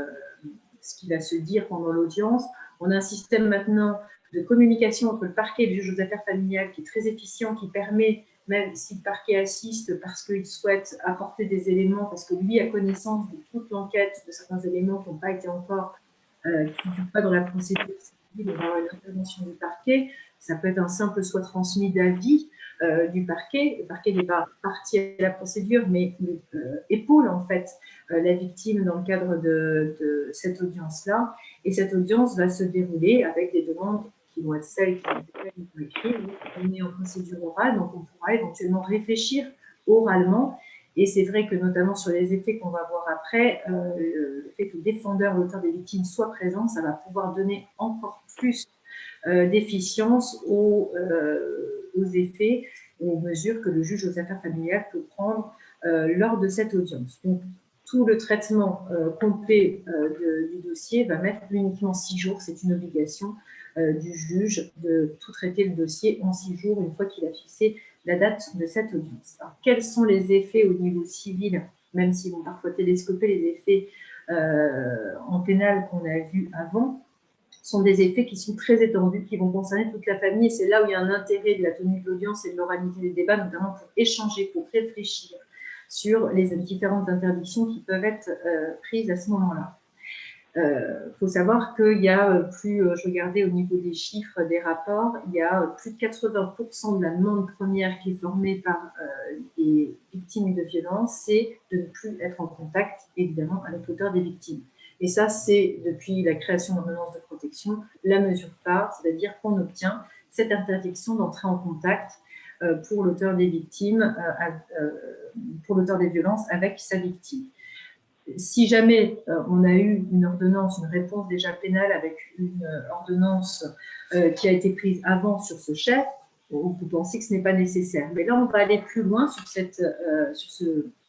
[SPEAKER 7] ce qu'il va se dire pendant l'audience. On a un système maintenant de communication entre le parquet et le juge aux affaires familiales qui est très efficient, qui permet, même si le parquet assiste parce qu'il souhaite apporter des éléments, parce que lui a connaissance de toute l'enquête, de certains éléments qui n'ont pas été encore, qui ne sont pas dans la procédure, c'est d'avoir une intervention du parquet. Ça peut être un simple soit transmis d'avis du parquet. Le parquet n'est pas partie à la procédure, mais épaule en fait la victime dans le cadre de cette audience-là. Et cette audience va se dérouler avec des demandes qui vont être celles qui ont été écrites. On est en procédure orale, donc on pourra éventuellement réfléchir oralement. Et c'est vrai que notamment sur les effets qu'on va voir après, le fait que le défendeur, l'auteur des victimes soit présent, ça va pouvoir donner encore plus d'efficience aux effets et aux mesures que le juge aux affaires familiales peut prendre lors de cette audience. Donc, tout le traitement complet du dossier va mettre uniquement 6 jours. C'est une obligation du juge de tout traiter le dossier en 6 jours une fois qu'il a fixé la date de cette audience. Alors, quels sont les effets au niveau civil, même s'ils vont parfois télescoper les effets en pénal qu'on a vus avant, sont des effets qui sont très étendus, qui vont concerner toute la famille. Et c'est là où il y a un intérêt de la tenue de l'audience et de l'oralité des débats, notamment pour échanger, pour réfléchir sur les différentes interdictions qui peuvent être prises à ce moment-là. Faut savoir qu'il y a plus, je regardais au niveau des chiffres des rapports, il y a plus de 80% de la demande première qui est formée par les victimes de violences, c'est de ne plus être en contact, évidemment, avec l'auteur des victimes. Et ça, c'est depuis la création de l'ordonnance de protection, la mesure phare, c'est-à-dire qu'on obtient cette interdiction d'entrer en contact pour l'auteur des victimes, pour l'auteur des violences avec sa victime. Si jamais on a eu une ordonnance, une réponse déjà pénale avec une ordonnance qui a été prise avant sur ce chef, on peut penser que ce n'est pas nécessaire. Mais là, on va aller plus loin sur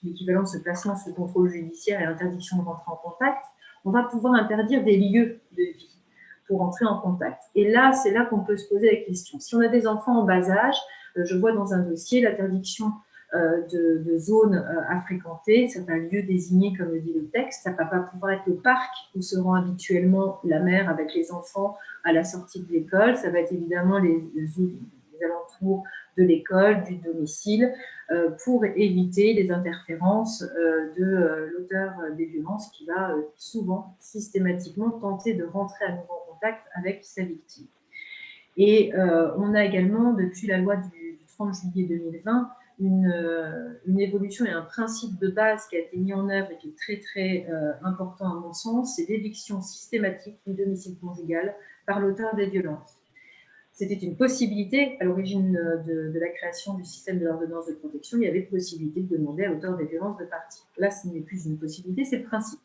[SPEAKER 7] l'équivalent de ce placement sous contrôle judiciaire et l'interdiction de rentrer en contact. On va pouvoir interdire des lieux de vie pour entrer en contact. Et là, c'est là qu'on peut se poser la question. Si on a des enfants en bas âge, je vois dans un dossier l'interdiction de zones à fréquenter, c'est un lieu désigné comme le dit le texte, ça ne va pas pouvoir être le parc où se rend habituellement la mère avec les enfants à la sortie de l'école, ça va être évidemment les alentours de l'école, du domicile, pour éviter les interférences de l'auteur des violences qui va souvent, systématiquement, tenter de rentrer à nouveau en contact avec sa victime. Et on a également, depuis la loi du 30 juillet 2020, une évolution et un principe de base qui a été mis en œuvre et qui est très très important à mon sens, c'est l'éviction systématique du domicile conjugal par l'auteur des violences. C'était une possibilité à l'origine de la création du système de l'ordonnance de protection, il y avait possibilité de demander à l'auteur des violences de partir. Là, ce n'est plus une possibilité, c'est le principe.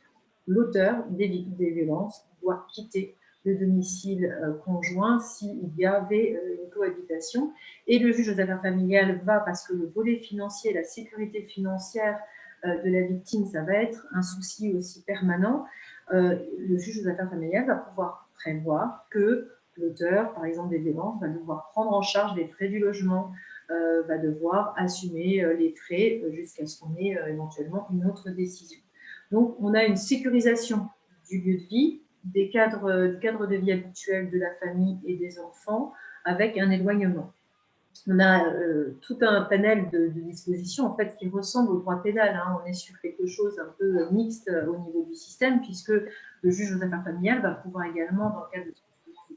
[SPEAKER 7] L'auteur des violences doit quitter le domicile conjoint s'il y avait une cohabitation. Et le juge aux affaires familiales va, parce que le volet financier, la sécurité financière de la victime, ça va être un souci aussi permanent, le juge aux affaires familiales va pouvoir prévoir que l'auteur, par exemple des violences, va devoir prendre en charge les frais du logement, va devoir assumer les frais jusqu'à ce qu'on ait éventuellement une autre décision. Donc, on a une sécurisation du lieu de vie, du cadre de vie habituel de la famille et des enfants, avec un éloignement. On a tout un panel de dispositions en fait, qui ressemble au droit pénal. Hein. On est sur quelque chose un peu mixte au niveau du système, puisque le juge aux affaires familiales va pouvoir également, dans le cadre de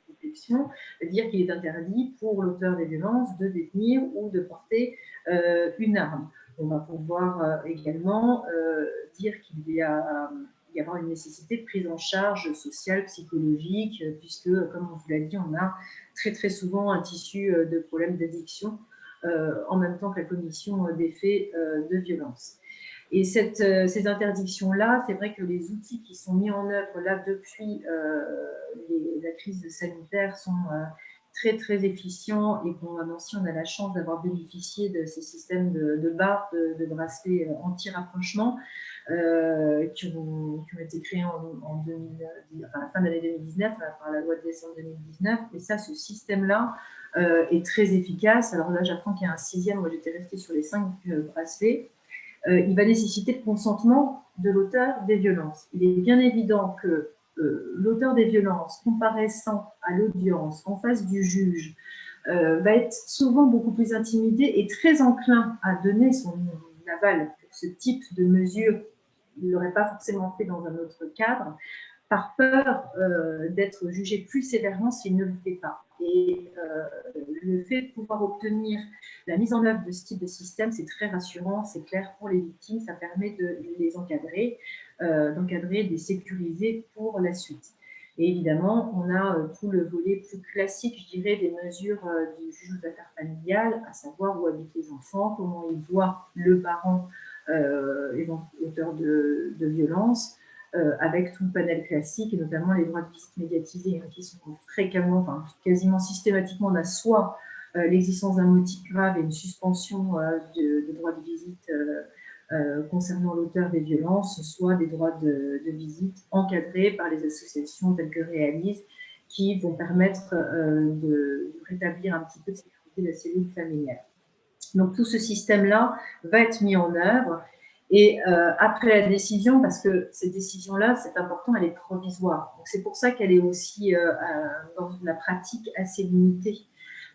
[SPEAKER 7] protection, dire qu'il est interdit pour l'auteur des violences de détenir ou de porter une arme. On va pouvoir également dire qu'il y a y avoir une nécessité de prise en charge sociale, psychologique, puisque, comme on vous l'a dit, on a très très souvent un tissu de problèmes d'addiction en même temps que la commission des faits de violence. Et ces interdictions-là, c'est vrai que les outils qui sont mis en œuvre là depuis la crise sanitaire sont très très efficients et qu'on si on a la chance d'avoir bénéficié de ces systèmes de barres, de bracelets anti-rapprochement qui ont été créés à la fin de l'année 2019 par la loi de décembre 2019. Et ça, ce système-là est très efficace. Alors là, j'apprends qu'il y a un 6e, moi j'étais restée sur les 5 bracelets. Il va nécessiter le consentement de l'auteur des violences. Il est bien évident que l'auteur des violences, comparaissant à l'audience en face du juge, va être souvent beaucoup plus intimidé et très enclin à donner son aval pour ce type de mesure. Il ne l'aurait pas forcément fait dans un autre cadre, par peur d'être jugé plus sévèrement s'il ne le fait pas. Et le fait de pouvoir obtenir la mise en œuvre de ce type de système, c'est très rassurant, c'est clair pour les victimes, ça permet de les encadrer, d'encadrer, de les sécuriser pour la suite. Et évidemment, on a tout le volet plus classique, je dirais, des mesures du juge aux affaires familiales, à savoir où habitent les enfants, comment ils voient le parent auteur de violence, avec tout le panel classique, et notamment les droits de visite médiatisés, hein, qui sont fréquemment, enfin quasiment systématiquement, on a soit l'existence d'un motif grave et une suspension de droit de visite concernant l'auteur des violences, soit des droits de visite encadrés par les associations telles que Réalise, qui vont permettre de rétablir un petit peu de sécurité de la cellule familiale. Donc tout ce système-là va être mis en œuvre. Et après la décision, parce que cette décision-là, c'est important, elle est provisoire. Donc c'est pour ça qu'elle est aussi dans la pratique assez limitée.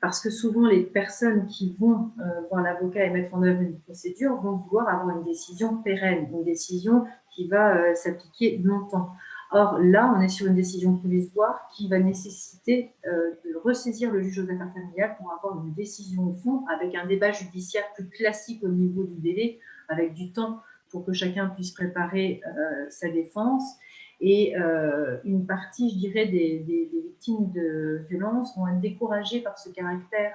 [SPEAKER 7] Parce que souvent, les personnes qui vont voir l'avocat et mettre en œuvre une procédure vont vouloir avoir une décision pérenne, une décision qui va s'appliquer longtemps. Or, là, on est sur une décision provisoire qui va nécessiter de ressaisir le juge aux affaires familiales pour avoir une décision au fond, avec un débat judiciaire plus classique au niveau du délai, avec du temps pour que chacun puisse préparer sa défense. Et une partie, je dirais, des victimes de violences vont être découragées par ce caractère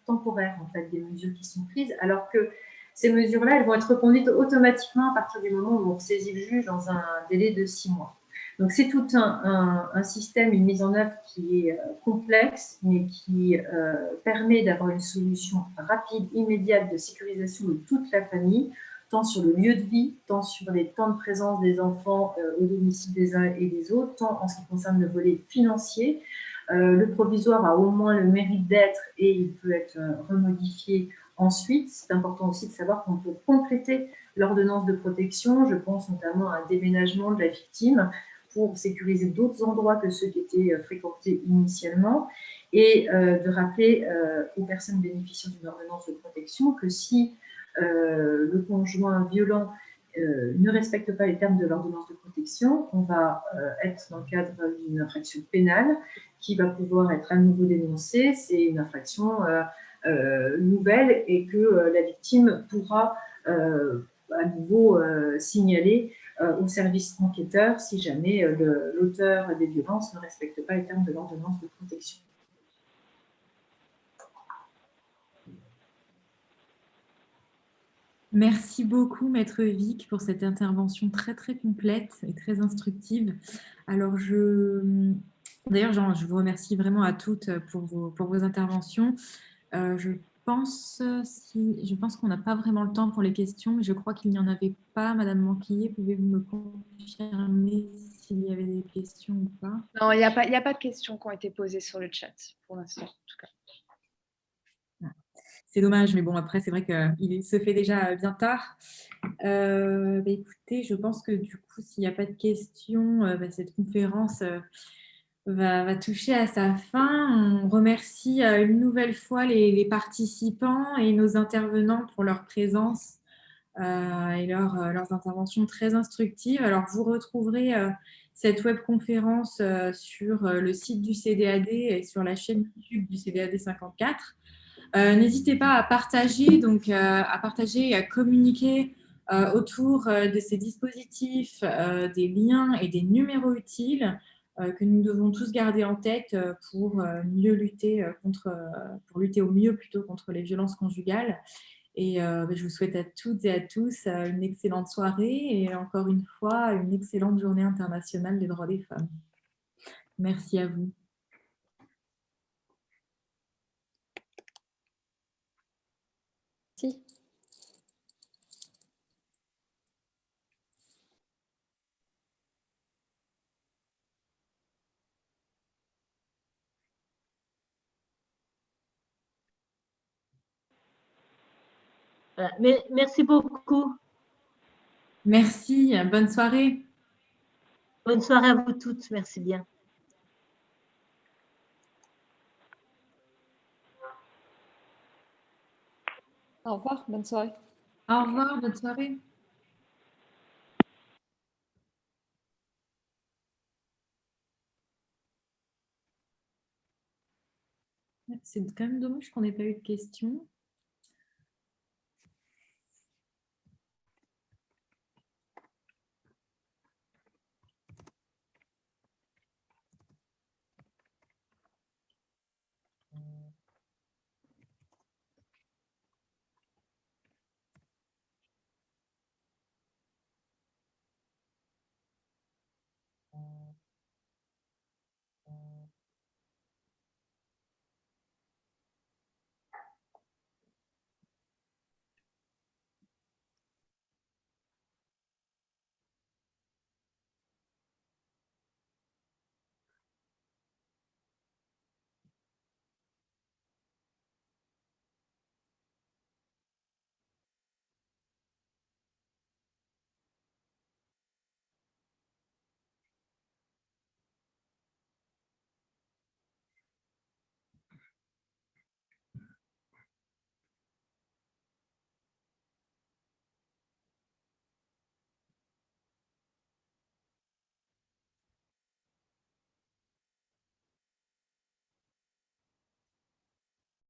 [SPEAKER 7] temporaire, en fait, des mesures qui sont prises, alors que ces mesures-là, elles vont être reconduites automatiquement à partir du moment où on saisit le juge dans un délai de 6 mois. Donc, c'est tout un système, une mise en œuvre qui est complexe, mais qui permet d'avoir une solution rapide, immédiate de sécurisation de toute la famille, tant sur le lieu de vie, tant sur les temps de présence des enfants au domicile des uns et des autres, tant en ce qui concerne le volet financier. Le provisoire a au moins le mérite d'être et il peut être remodifié ensuite. C'est important aussi de savoir qu'on peut compléter l'ordonnance de protection. Je pense notamment à un déménagement de la victime pour sécuriser d'autres endroits que ceux qui étaient fréquentés initialement, et de rappeler aux personnes bénéficiant d'une ordonnance de protection que si le conjoint violent ne respecte pas les termes de l'ordonnance de protection, on va être dans le cadre d'une infraction pénale qui va pouvoir être à nouveau dénoncée. C'est une infraction nouvelle et que la victime pourra à nouveau signaler au service enquêteur si jamais l'auteur des violences ne respecte pas les termes de l'ordonnance de protection.
[SPEAKER 1] Merci beaucoup, Maître Vic, pour cette intervention très, très complète et très instructive. Alors, d'ailleurs, je vous remercie vraiment à toutes pour vos interventions. Je pense qu'on n'a pas vraiment le temps pour les questions, mais je crois qu'il n'y en avait pas. Madame Manquillier, pouvez-vous me confirmer s'il y avait des questions ou pas?
[SPEAKER 8] Non, il n'y a pas de questions qui ont été posées sur le chat pour l'instant, en tout cas.
[SPEAKER 1] C'est dommage, mais bon, après, c'est vrai qu'il se fait déjà bien tard. Écoutez, je pense que du coup, s'il n'y a pas de questions, cette conférence va toucher à sa fin. On remercie une nouvelle fois les participants et nos intervenants pour leur présence et leurs interventions très instructives. Alors, vous retrouverez cette webconférence sur le site du CDAD et sur la chaîne YouTube du CDAD 54. N'hésitez pas à partager, et à communiquer autour de ces dispositifs, des liens et des numéros utiles que nous devons tous garder en tête pour mieux lutter pour lutter au mieux plutôt contre les violences conjugales. Et je vous souhaite à toutes et à tous une excellente soirée et encore une fois une excellente journée internationale des droits des femmes. Merci à vous.
[SPEAKER 5] Si.
[SPEAKER 2] Voilà. Merci beaucoup.
[SPEAKER 1] Merci, bonne soirée.
[SPEAKER 2] Bonne soirée à vous toutes, merci bien.
[SPEAKER 5] Au revoir, bonne soirée.
[SPEAKER 1] Au revoir, bonne soirée. C'est quand même dommage qu'on n'ait pas eu de questions.